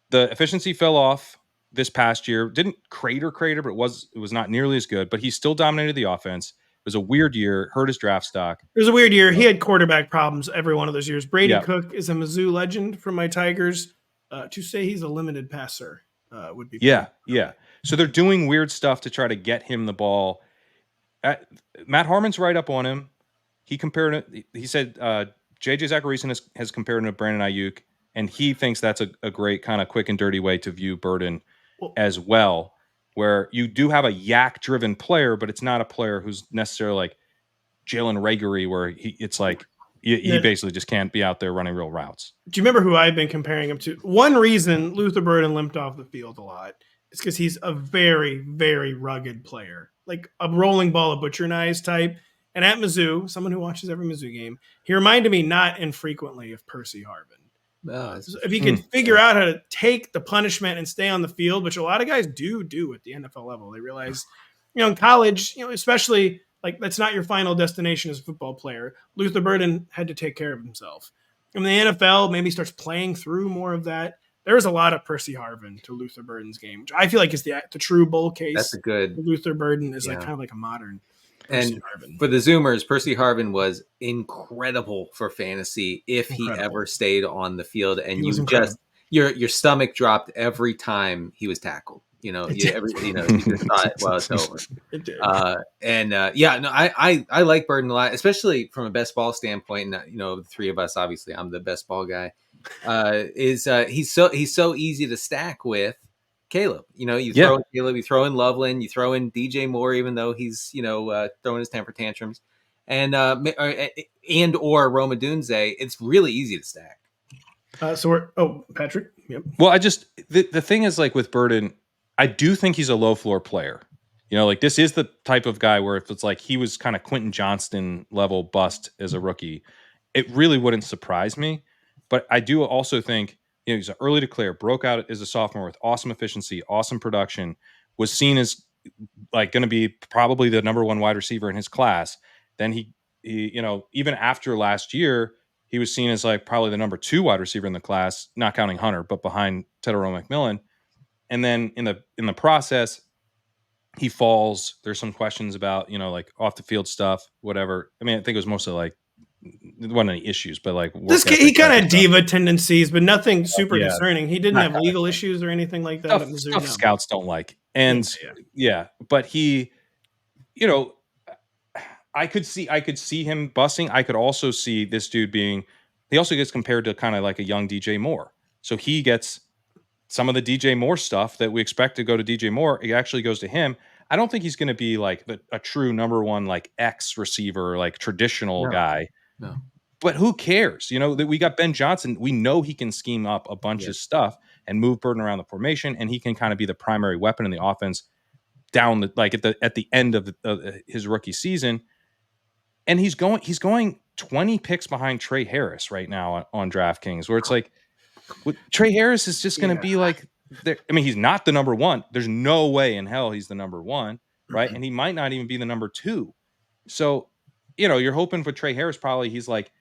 Speaker 3: The efficiency fell off this past year. Didn't crater, but it was not nearly as good. But he still dominated the offense. It was a weird year. Hurt his draft stock.
Speaker 1: It was a weird year. He had quarterback problems every one of those years. Brady Cook is a Mizzou legend from my Tigers. To say he's a limited passer would be
Speaker 3: yeah. So they're doing weird stuff to try to get him the ball. Matt Harmon's right up on him. He said J.J. Zachariason has compared him to Brandon Ayuk, and he thinks that's a great kind of quick and dirty way to view Burden as well, where you do have a yak-driven player, but it's not a player who's necessarily like Jalen Ragery, where it's like he basically just can't be out there running real routes.
Speaker 1: Do you remember who I've been comparing him to? One reason Luther Burden limped off the field a lot is because he's a very, very rugged player, like a rolling ball of butcher knives type. And at Mizzou, someone who watches every Mizzou game, he reminded me not infrequently of Percy Harvin. If he could figure out how to take the punishment and stay on the field, which a lot of guys do at the NFL level, they realize, in college, especially like that's not your final destination as a football player. Luther Burden had to take care of himself. In the NFL, maybe starts playing through more of that. There's a lot of Percy Harvin to Luther Burden's game, which I feel like is the true bull case.
Speaker 2: That's a good.
Speaker 1: Luther Burden is like kind of like a modern.
Speaker 2: And for the Zoomers, Percy Harvin was incredible for fantasy if he ever stayed on the field, and your stomach dropped every time he was tackled. You just thought, well, it's over.
Speaker 1: It did.
Speaker 2: I like Burden a lot, especially from a best ball standpoint. And the three of us, obviously, I'm the best ball guy. He's so easy to stack with Kaleb. You throw in Kaleb, you throw in Loveland, you throw in DJ Moore, even though he's throwing his temper tantrums, and or Rome Odunze. It's really easy to stack.
Speaker 1: Patrick. Yep.
Speaker 3: Well, the thing is, like with Burden, I do think he's a low floor player. Like this is the type of guy where if it's like he was kind of Quentin Johnston level bust as a rookie, it really wouldn't surprise me. But I do also think he's an early declare, broke out as a sophomore with awesome efficiency, awesome production, was seen as like going to be probably the number one wide receiver in his class. Then he even after last year, he was seen as like probably the number 2 wide receiver in the class, not counting Hunter, but behind Tedero McMillan. And then in the process, he falls. There's some questions about, like off the field stuff, whatever. I mean, I think it was mostly like, there wasn't any issues, but like
Speaker 1: he kind of had diva tendencies, but nothing super concerning. He didn't have legal issues or anything like that.
Speaker 3: Stuff scouts don't like. And but he, I could see him busting. I could also see this dude he also gets compared to kind of like a young DJ Moore. So he gets some of the DJ Moore stuff that we expect to go to DJ Moore. It actually goes to him. I don't think he's going to be like a true number one, like X receiver, like traditional guy.
Speaker 2: No.
Speaker 3: But who cares? That we got Ben Johnson. We know he can scheme up a bunch of stuff and move Burden around the formation, and he can kind of be the primary weapon in the offense down at the end of his rookie season. And he's going 20 picks behind Trey Harris right now on DraftKings, where it's like Trey Harris is just going to be like. I mean, he's not the number 1. There's no way in hell he's the number 1, right? Mm-hmm. And he might not even be the number 2. So, you're hoping for Trey Harris. Probably he's like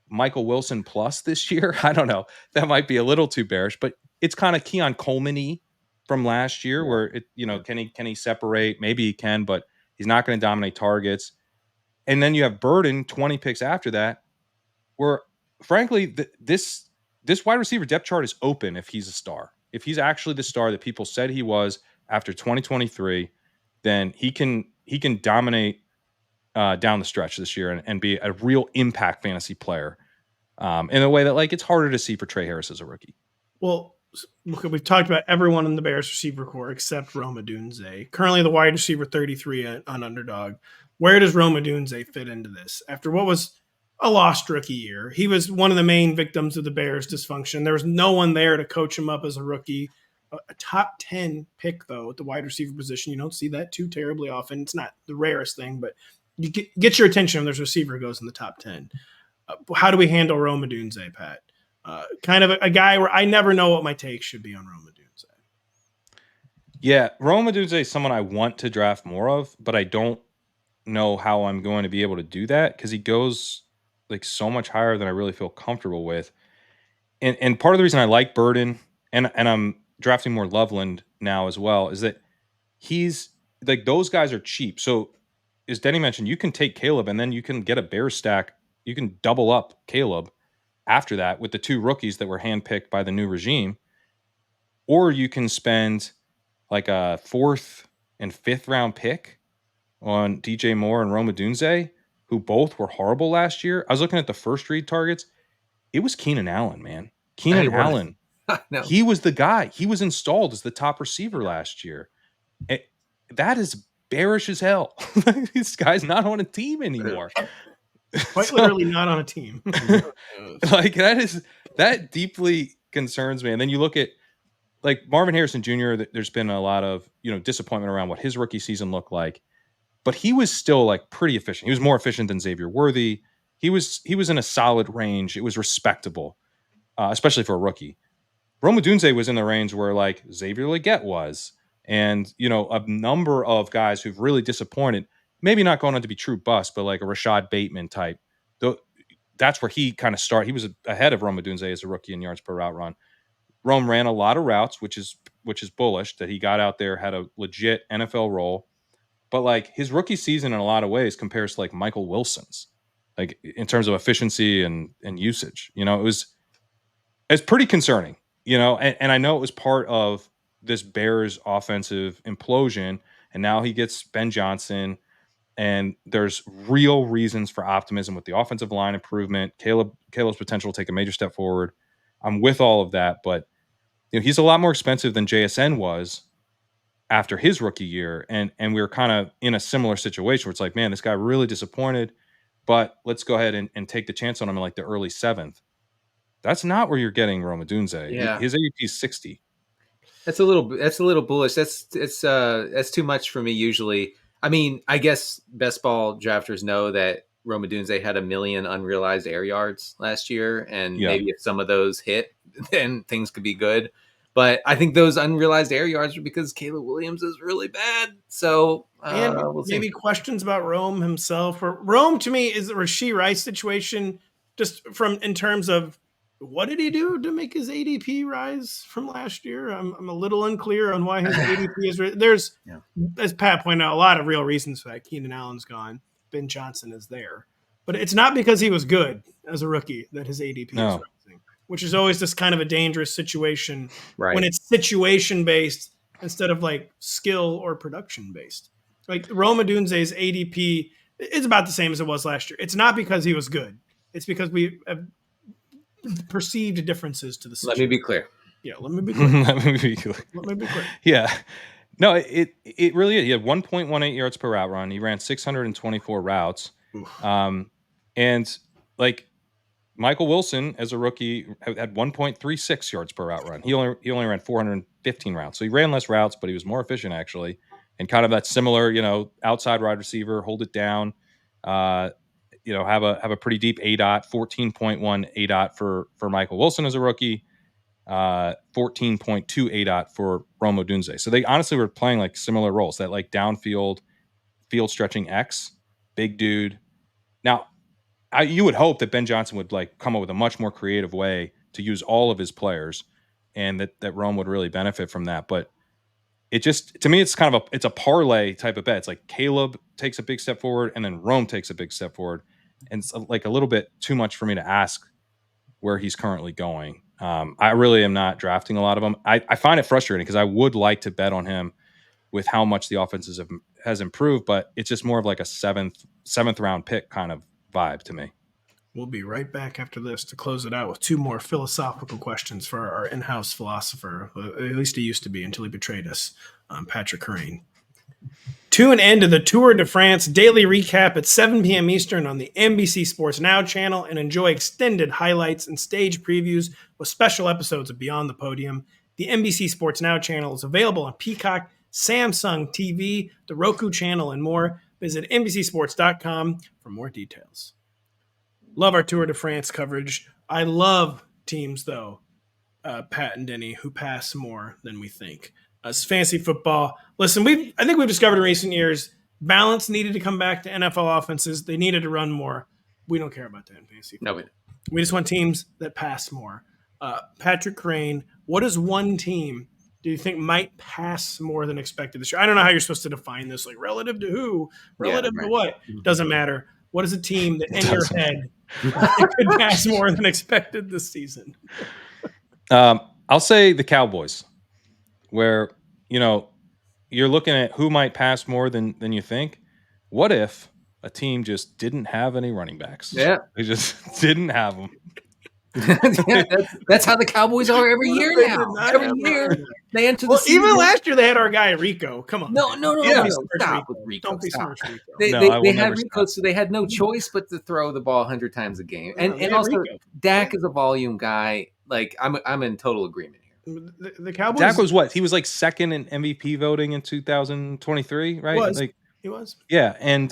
Speaker 3: Michael Wilson plus this year. I don't know. That might be a little too bearish, but it's kind of Keon Coleman-y from last year, where it, can he separate? Maybe he can, but he's not going to dominate targets. And then you have Burden 20 picks after that, where frankly this wide receiver depth chart is open if he's a star. If he's actually the star that people said he was after 2023, then he can dominate down the stretch this year and be a real impact fantasy player in a way that like it's harder to see for Trey Harris as a rookie.
Speaker 1: Well, we've talked about everyone in the Bears receiver core except Rome Odunze. Currently the wide receiver 33 on Underdog. Where does Rome Odunze fit into this? After what was a lost rookie year. He was one of the main victims of the Bears' dysfunction. There was no one there to coach him up as a rookie. A top 10 pick, though, at the wide receiver position. You don't see that too terribly often. It's not the rarest thing, but you get your attention when there's a receiver who goes in the top 10. How do we handle Rome Odunze, Pat? Kind of a guy where I never know what my take should be on Rome Odunze.
Speaker 3: Yeah, Rome Odunze is someone I want to draft more of, but I don't know how I'm going to be able to do that because he goes like so much higher than I really feel comfortable with. And part of the reason I like Burden and I'm drafting more Loveland now as well is that he's like those guys are cheap. So as Denny mentioned, you can take Kaleb and then you can get a bear stack. You can double up Kaleb after that with the two rookies that were handpicked by the new regime. Or you can spend like a 4th and 5th round pick on DJ Moore and Rome Odunze, who both were horrible last year. I was looking at the first read targets. It was Keenan Allen, man. Keenan Allen.
Speaker 2: No.
Speaker 3: He was the guy. He was installed as the top receiver last year. That is bearish as hell. This guy's not on a team anymore.
Speaker 1: Quite literally not on a team.
Speaker 3: Like that deeply concerns me. And then you look at like Marvin Harrison Jr. There's been a lot of disappointment around what his rookie season looked like, but he was still like pretty efficient. He was more efficient than Xavier Worthy. He was in a solid range. It was respectable, especially for a rookie. Rome Odunze was in the range where like Xavier Legette was, and a number of guys who've really disappointed. Maybe not going on to be true bust, but like a Rashad Bateman type. That's where he kind of started. He was ahead of Rome Odunze as a rookie in yards per route run. Rome ran a lot of routes, which is bullish that he got out there, had a legit NFL role. But like his rookie season in a lot of ways compares to like Michael Wilson's, like in terms of efficiency and usage. It's pretty concerning, and I know it was part of this Bears offensive implosion. And now he gets Ben Johnson, and there's real reasons for optimism with the offensive line improvement. Caleb's potential to take a major step forward. I'm with all of that, but he's a lot more expensive than JSN was after his rookie year. And we were kind of in a similar situation where it's like, man, this guy really disappointed, but let's go ahead and take the chance on him in like the early 7th. That's not where you're getting Rome Odunze.
Speaker 2: Yeah.
Speaker 3: His ADP is 60.
Speaker 2: That's a little bullish. That's too much for me usually. I mean, I guess best ball drafters know that Rome Odunze had 1 million unrealized air yards last year, and maybe if some of those hit, then things could be good. But I think those unrealized air yards are because Caleb Williams is really bad. So
Speaker 1: and maybe questions about Rome himself. Or Rome to me is the Rashee Rice situation, just from in terms of what did he do to make his ADP rise from last year? I'm a little unclear on why his ADP is. There's, as Pat pointed out, a lot of real reasons for that. Keenan Allen's gone. Ben Johnson is there. But it's not because he was good as a rookie that his ADP is rising, which is always this kind of a dangerous situation when it's situation-based instead of like skill or production-based. Like Rome Odunze's ADP is about the same as it was last year. It's not because he was good. It's because we have perceived differences to the situation.
Speaker 2: Let me be clear.
Speaker 1: Yeah, let me be clear. Let me be clear.
Speaker 3: Yeah. No, it really is. He had 1.18 yards per route run. He ran 624 routes. And like Michael Wilson as a rookie had 1.36 yards per route run. He only ran 415 routes. So he ran less routes, but he was more efficient actually. And kind of that similar, outside wide receiver, hold it down, have a pretty deep ADOT, 14.1 ADOT for Michael Wilson as a rookie, 14.2 ADOT for Rome Odunze. So they honestly were playing like similar roles, that like downfield, field stretching X, big dude. Now, you would hope that Ben Johnson would like come up with a much more creative way to use all of his players, and that Rome would really benefit from that. But it just, to me, it's kind of it's a parlay type of bet. It's like Caleb takes a big step forward and then Rome takes a big step forward. And it's like a little bit too much for me to ask where he's currently going. I really am not drafting a lot of them. I find it frustrating because I would like to bet on him with how much the offense has improved, but it's just more of like a seventh round pick kind of vibe to me.
Speaker 1: We'll be right back after this to close it out with 2 more philosophical questions for our in-house philosopher. At least he used to be until he betrayed us, Patrick Kerrane. Tune in to the Tour de France daily recap at 7 p.m. Eastern on the NBC Sports Now channel and enjoy extended highlights and stage previews with special episodes of Beyond the Podium. The NBC Sports Now channel is available on Peacock, Samsung TV, the Roku channel, and more. Visit NBCSports.com for more details. Love our Tour de France coverage. I love teams, though, Pat and Denny, who pass more than we think. It's fantasy football. Listen, I think we've discovered in recent years balance needed to come back to NFL offenses. They needed to run more. We don't care about that in fantasy football.
Speaker 2: No,
Speaker 1: we just want teams that pass more. Patrick Kerrane, what is one team do you think might pass more than expected this year? I don't know how you're supposed to define this, like relative to who, relative to what. Doesn't matter. What is a team that in your head could pass more than expected this season?
Speaker 3: I'll say the Cowboys, where, you're looking at who might pass more than you think. What if a team just didn't have any running backs?
Speaker 2: Yeah.
Speaker 3: They just didn't have them.
Speaker 2: That's how the Cowboys are every year now. Every year they enter the season.
Speaker 1: Even last year they had our guy Rico. Come on.
Speaker 2: No. Stop with Rico. Don't be smart, Rico. They had Rico, so they had no choice but to throw the ball 100 times a game. And also, Rico. Dak is a volume guy. Like I'm in total agreement here.
Speaker 1: The Cowboys.
Speaker 3: Dak was what? He was like second in MVP voting in 2023, right?
Speaker 1: He was.
Speaker 3: Yeah, and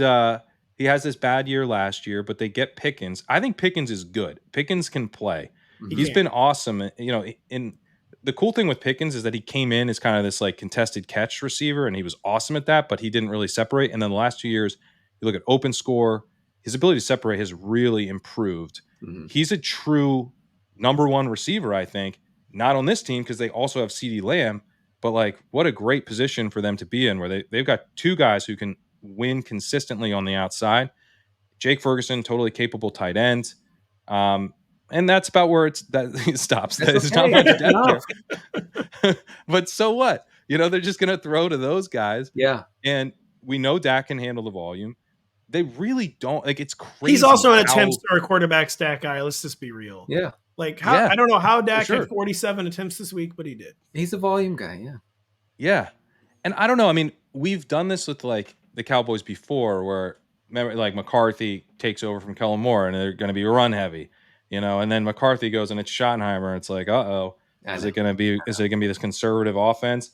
Speaker 3: he has this bad year last year, but they get Pickens. I think Pickens is good. Pickens can play. He's been awesome. In the cool thing with Pickens is that he came in as kind of this like contested catch receiver, and he was awesome at that, but he didn't really separate. And then the last 2 years, you look at open score, his ability to separate has really improved. Mm-hmm. He's a true number one receiver, I think, not on this team because they also have CeeDee Lamb, but like what a great position for them to be in where they've got two guys who can win consistently on the outside. Jake Ferguson, totally capable tight end. And that's about where it stops. There's not much depth there. But so what? They're just going to throw to those guys.
Speaker 2: Yeah.
Speaker 3: And we know Dak can handle the volume. They really don't. Like, it's crazy.
Speaker 1: He's also an attempts or quarterback stat guy. Let's just be real.
Speaker 2: Yeah.
Speaker 1: I don't know how Dak had 47 attempts this week, but he did.
Speaker 2: He's a volume guy. Yeah.
Speaker 3: Yeah. And I don't know. I mean, we've done this with like the Cowboys before where remember like McCarthy takes over from Kellen Moore and they're going to be run heavy, and then McCarthy goes and it's Schottenheimer. And it's like, is it going to be this conservative offense?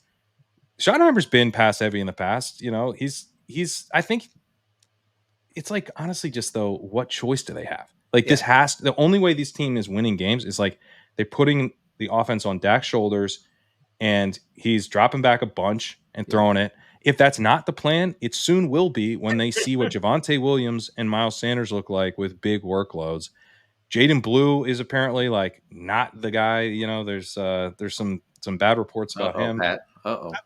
Speaker 3: Schottenheimer's been pass heavy in the past. I think it's like, honestly, just though, what choice do they have? Like the only way this team is winning games is like they're putting the offense on Dak's shoulders and he's dropping back a bunch and throwing it. If that's not the plan, it soon will be when they see what Javonte Williams and Miles Sanders look like with big workloads. Jaden Blue is apparently like not the guy. There's some bad reports about him.
Speaker 2: Pat.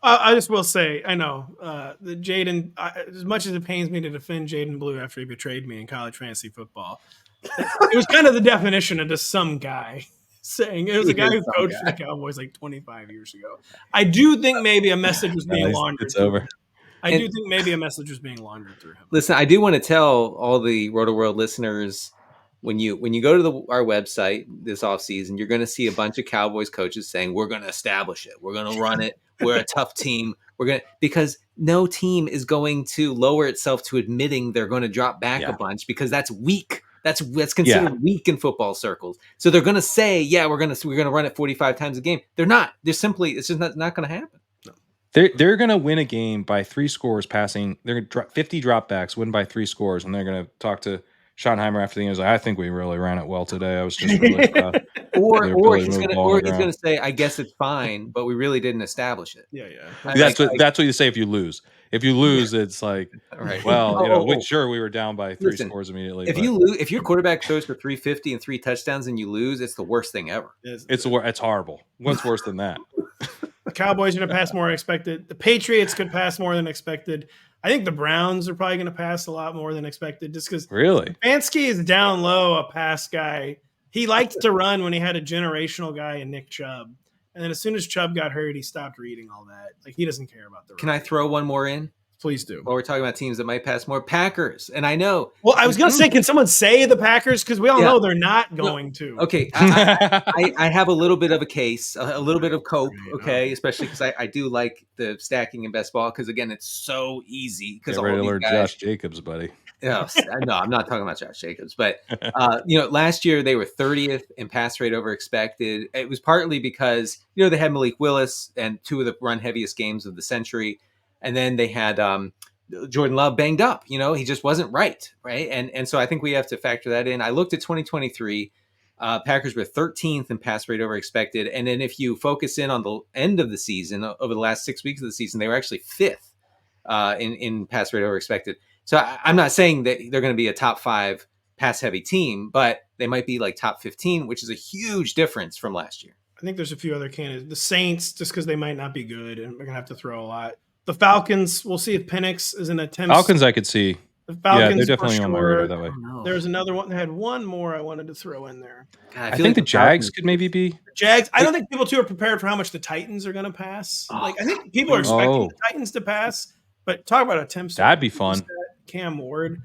Speaker 1: I just will say, I know that Jaden, as much as it pains me to defend Jaden Blue after he betrayed me in college fantasy football, it was kind of the definition of just some guy saying it was a guy who coached the Cowboys like 25 years ago. I do think maybe a message was being laundered.
Speaker 3: It's over.
Speaker 1: I do think maybe a message was being laundered through him.
Speaker 2: Listen, I do want to tell all the Rotoworld listeners, when you go to our website this offseason, you're going to see a bunch of Cowboys coaches saying, we're going to establish it. We're going to run it. We're a tough team. Because no team is going to lower itself to admitting they're going to drop back a bunch because that's weak. That's considered weak in football circles. So they're going to say, we're going to run it 45 times a game. They're not. It's just not going to happen.
Speaker 3: They're going to win a game by 3 scores passing. They're going to drop 50 dropbacks, win by 3 scores, and they're going to talk to Schottenheimer after the game. He's like, I think we really ran it well today. I was just really proud.
Speaker 2: or he's going to say, I guess it's fine, but we really didn't establish it.
Speaker 1: Yeah.
Speaker 3: That's what you say if you lose. If you lose, it's like,
Speaker 2: right.
Speaker 3: Well, sure, we were down by 3 scores immediately.
Speaker 2: If your quarterback throws for 350 and 3 touchdowns and you lose, it's the worst thing ever.
Speaker 3: It's horrible. What's worse than that?
Speaker 1: The Cowboys are going to pass more than expected. The Patriots could pass more than expected. I think the Browns are probably going to pass a lot more than expected just because
Speaker 3: really
Speaker 1: Stefanski is down low, a pass guy. He liked to run when he had a generational guy in Nick Chubb. And then as soon as Chubb got hurt, he stopped reading all that. Like, he doesn't care about the run.
Speaker 2: Can I throw one more in?
Speaker 1: Please do.
Speaker 2: Well, we're talking about teams that might pass more. Packers, and I know.
Speaker 1: Well, I was going to say, can someone say the Packers? Because we all know they're not going to.
Speaker 2: Okay, I have a little bit of a case, a little bit of cope, okay, especially because I do like the stacking in best ball because, again, it's so easy. Because
Speaker 3: Get ready to learn Josh Jacobs, buddy.
Speaker 2: No, I'm not talking about Josh Jacobs. But, last year they were 30th in pass rate over expected. It was partly because, they had Malik Willis and two of the run heaviest games of the century. And then they had Jordan Love banged up. He just wasn't right. And so I think we have to factor that in. I looked at 2023. Packers were 13th in pass rate over expected. And then if you focus in on the end of the season, over the last 6 weeks of the season, they were actually 5th in pass rate over expected. So I'm not saying that they're going to be a top 5 pass heavy team, but they might be like top 15, which is a huge difference from last year.
Speaker 1: I think there's a few other candidates. The Saints, just because they might not be good and they're going to have to throw a lot. The Falcons, we'll see if Penix is an attempt.
Speaker 3: Falcons, I could see.
Speaker 1: The Falcons,
Speaker 3: they're definitely on my radar that way.
Speaker 1: There's another one. They had one more I wanted to throw in there.
Speaker 3: God, I think the Jags could maybe be.
Speaker 1: The Jags. I don't think people too are prepared for how much the Titans are going to pass. I think people are expecting the Titans to pass, but talk about attempts.
Speaker 3: That'd be fun.
Speaker 1: Cam Ward.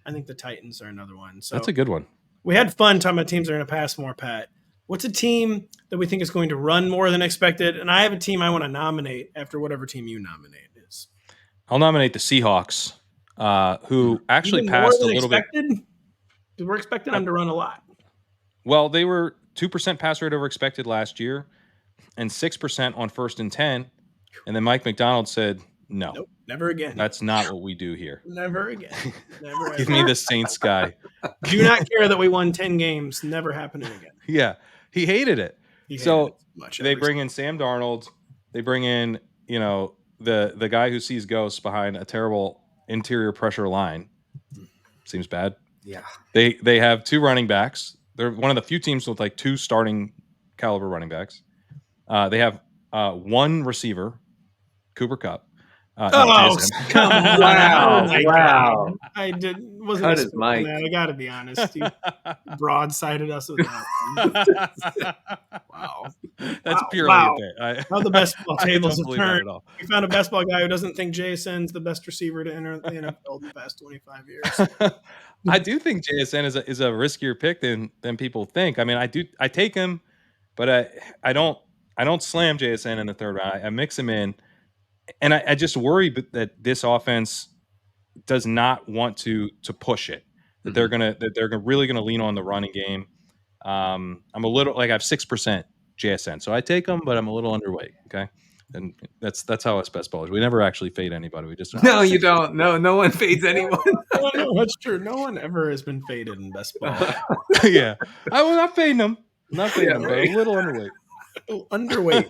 Speaker 1: I think the Titans are another one. So
Speaker 3: that's a good one.
Speaker 1: We had fun talking about teams that are going to pass more, Pat. What's a team that we think is going to run more than expected? And I have a team I want to nominate after whatever team you nominate is.
Speaker 3: I'll nominate the Seahawks, who actually passed a little bit.
Speaker 1: We're expecting them to run a lot.
Speaker 3: Well, they were 2% pass rate over expected last year and 6% on 1st and 10. And then Mike McDonald said, no.
Speaker 1: Nope, never again.
Speaker 3: That's not what we do here.
Speaker 1: Never again. Never
Speaker 3: Give me the Saints guy.
Speaker 1: Do not care that we won 10 games. Never happening again.
Speaker 3: Yeah. He hated it. They bring in Sam Darnold. They bring in, the guy who sees ghosts behind a terrible interior pressure line. Seems bad.
Speaker 2: Yeah.
Speaker 3: They have 2 running backs. They're one of the few teams with like 2 starting caliber running backs. They have 1 receiver, Cooper Kupp.
Speaker 1: Come on!
Speaker 2: Wow!
Speaker 1: Oh
Speaker 2: Wow!
Speaker 1: I wasn't expecting that. I got to be honest. You broadsided us with that. Wow!
Speaker 3: That's purely a bit.
Speaker 1: How the best ball tables have turned. We found a best ball guy who doesn't think JSN's the best receiver to enter the NFL the past 25 years.
Speaker 3: I do think JSN is a riskier pick than people think. I mean, I take him, but I don't slam JSN in the 3rd round. I mix him in. And I just worry that this offense does not want to push it. That they're really gonna lean on the running game. I'm a little I have 6% JSN, so I take them, but I'm a little underweight. Okay, and that's how us best ballers. We never actually fade anybody. We just
Speaker 2: you don't. No one fades anyone.
Speaker 1: No, that's true. No one ever has been faded in best ball.
Speaker 3: Yeah, I was not fading them. Not fading them, but a little underweight.
Speaker 1: Underweight.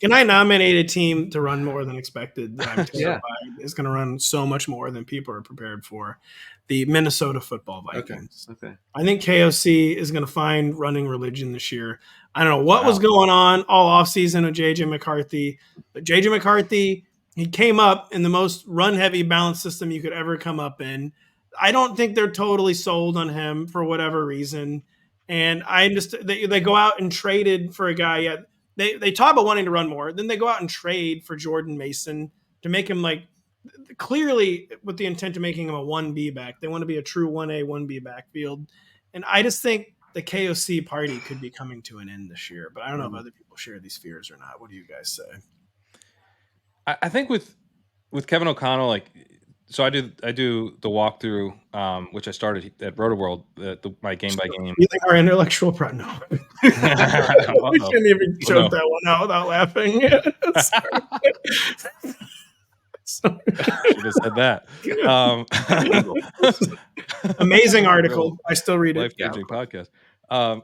Speaker 1: Can I nominate a team to run more than expected that I'm terrified is going to run so much more than people are prepared for? The Minnesota Football Vikings.
Speaker 2: Okay.
Speaker 1: I think KOC is going to find running religion this year. I don't know what was going on all offseason with J.J. McCarthy. But J.J. McCarthy, he came up in the most run-heavy balance system you could ever come up in. I don't think they're totally sold on him for whatever reason. And they go out and traded for a guy. Yeah, they talk about wanting to run more. Then they go out and trade for Jordan Mason to make him clearly with the intent of making him a 1B back. They want to be a true 1A, 1B backfield. And I just think the KOC party could be coming to an end this year. But I don't know if other people share these fears or not. What do you guys say?
Speaker 3: I think with Kevin O'Connell, so I do the walkthrough, which I started at Rotoworld, my game by game.
Speaker 1: You think our intellectual pride? No, we shouldn't even joke that one out without laughing.
Speaker 3: Should have said that.
Speaker 1: Amazing article. I still read it.
Speaker 3: Life-changing podcast. I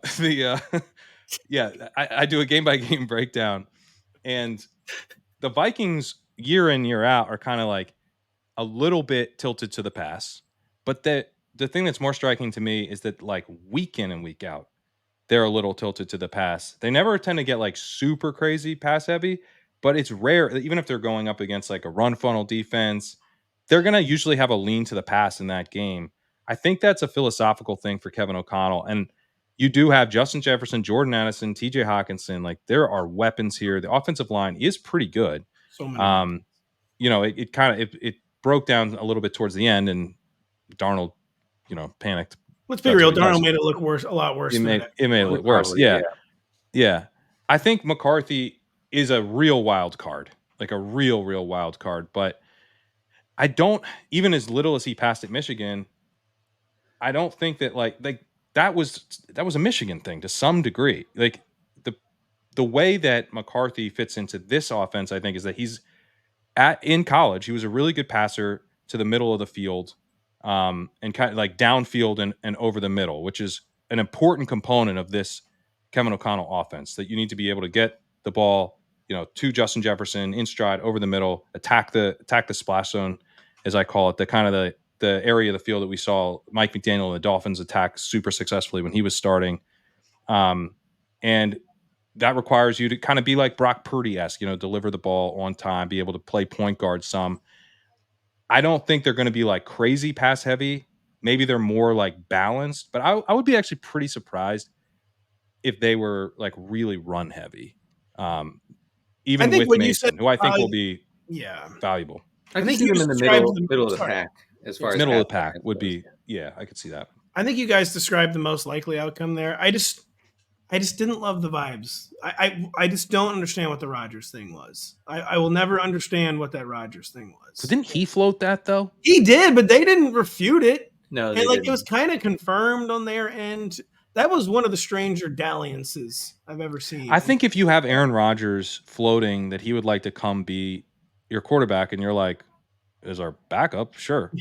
Speaker 3: do a game by game breakdown, and the Vikings year in year out are kind of like a little bit tilted to the pass, but the thing that's more striking to me is that week in and week out, they're a little tilted to the pass. They never tend to get super crazy pass heavy, but it's rare. Even if they're going up against a run funnel defense, they're going to usually have a lean to the pass in that game. I think that's a philosophical thing for Kevin O'Connell. And you do have Justin Jefferson, Jordan Addison, TJ Hawkinson. There are weapons here. The offensive line is pretty good.
Speaker 1: So many.
Speaker 3: it kind of it broke down a little bit towards the end, and Darnold, panicked.
Speaker 1: Let's be real. Darnold made it look worse, a lot worse.
Speaker 3: It made it look worse. Yeah. I think McCarthy is a real wild card, like a real wild card. But I don't, even as little as he passed at Michigan, I don't think that like that was a Michigan thing to some degree. Like the way that McCarthy fits into this offense, I think, is that he's in college, he was a really good passer to the middle of the field, and kind of like downfield and over the middle, which is an important component of this Kevin O'Connell offense, that you need to be able to get the ball, to Justin Jefferson in stride over the middle, attack the splash zone, as I call it, the kind of the area of the field that we saw Mike McDaniel and the Dolphins attack super successfully when he was starting. And that requires you to kind of be like Brock Purdy-esque, deliver the ball on time, be able to play point guard some. I don't think they're going to be like crazy pass heavy. Maybe they're more like balanced, but I would be actually pretty surprised if they were like really run heavy. Even with Mason, who I think will be valuable.
Speaker 2: I think see them in the middle of the pack as far as
Speaker 3: middle of the pack would be. Yeah, I could see that.
Speaker 1: I think you guys described the most likely outcome there. I just didn't love the vibes. I just don't understand what the Rodgers thing was. I will never understand what that Rodgers thing was.
Speaker 3: But didn't he float that though?
Speaker 1: He did, but they didn't refute it.
Speaker 2: No,
Speaker 1: and it was kind of confirmed on their end. That was one of the stranger dalliances I've ever seen.
Speaker 3: I think if you have Aaron Rodgers floating that he would like to come be your quarterback, and you're like, is our backup? Sure.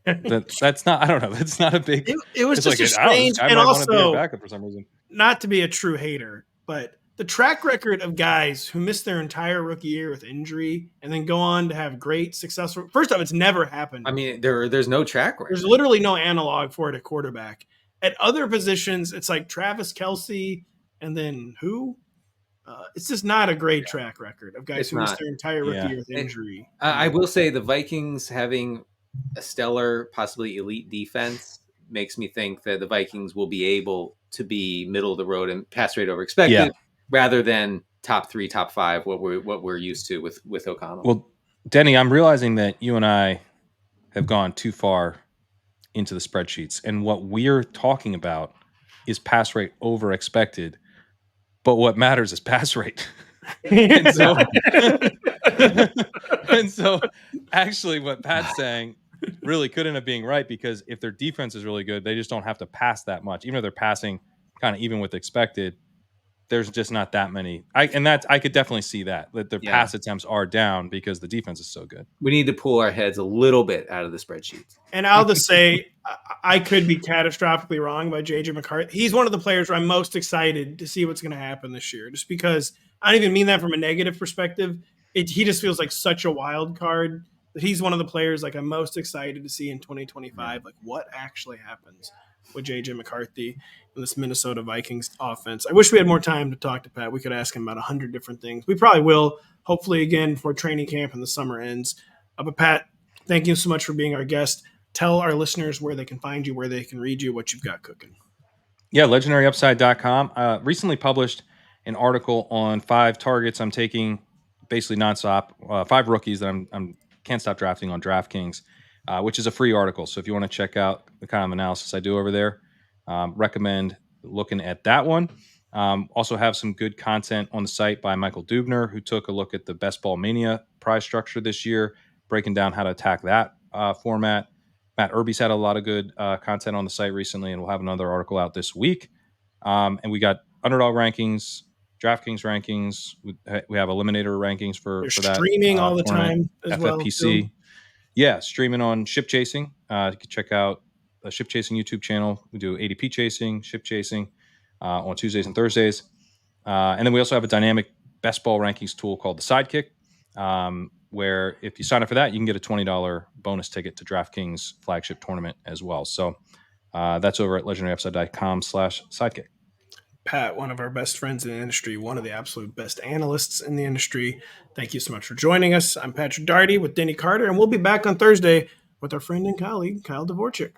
Speaker 3: That's not. I don't know. That's not a big.
Speaker 1: It was just like, strange,
Speaker 3: and also be a backup for some reason.
Speaker 1: Not to be a true hater, but the track record of guys who miss their entire rookie year with injury and then go on to have great successful. First off, it's never happened.
Speaker 2: I mean, there's no track record.
Speaker 1: There's literally no analog for it at quarterback. At other positions, it's like Travis Kelce and then who? It's just not a great track record of guys who missed their entire rookie year with injury.
Speaker 2: I will say the Vikings having a stellar, possibly elite defense makes me think that the Vikings will be able to be middle of the road and pass rate over expected rather than top 3, top 5, what we're used to with O'Connell.
Speaker 3: Well, Denny, I'm realizing that you and I have gone too far into the spreadsheets, and what we're talking about is pass rate over expected, but what matters is pass rate. and so actually what Pat's saying really could end up being right, because if their defense is really good, they just don't have to pass that much. Even if they're passing kind of even with expected, there's just not that many. I could definitely see that their pass attempts are down because the defense is so good.
Speaker 2: We need to pull our heads a little bit out of the spreadsheets.
Speaker 1: And I'll just say, I could be catastrophically wrong by J.J. McCarthy. He's one of the players where I'm most excited to see what's going to happen this year, just because I don't even mean that from a negative perspective. He just feels like such a wild card that he's one of the players like I'm most excited to see in 2025. Like what actually happens with J.J. McCarthy in this Minnesota Vikings offense. I wish we had more time to talk to Pat. We could ask him about 100 different things. We probably will, hopefully again before training camp and the summer ends. But Pat, thank you so much for being our guest. Tell our listeners where they can find you, where they can read you, what you've got cooking.
Speaker 3: Yeah, legendaryupside.com. Recently published an article on 5 targets I'm taking basically nonstop, 5 rookies that I'm can't stop drafting on DraftKings, which is a free article. So if you want to check out the kind of analysis I do over there, recommend looking at that one. Also have some good content on the site by Michael Dubner, who took a look at the Best Ball Mania prize structure this year, breaking down how to attack that format. Matt Irby's had a lot of good content on the site recently, and we'll have another article out this week. And we got underdog rankings, DraftKings rankings. We have eliminator rankings for that.
Speaker 1: Streaming all the time as
Speaker 3: FFPC.
Speaker 1: well.
Speaker 3: Yeah, streaming on Ship Chasing. You can check out the Ship Chasing YouTube channel. We do ADP chasing, ship chasing on Tuesdays and Thursdays. And then we also have a dynamic best ball rankings tool called the Sidekick, where if you sign up for that, you can get a $20 bonus ticket to DraftKings flagship tournament as well. So that's over at legendaryupside.com/sidekick.
Speaker 1: Pat, one of our best friends in the industry, one of the absolute best analysts in the industry. Thank you so much for joining us. I'm Patrick Daugherty with Denny Carter, and we'll be back on Thursday with our friend and colleague, Kyle Dvorak.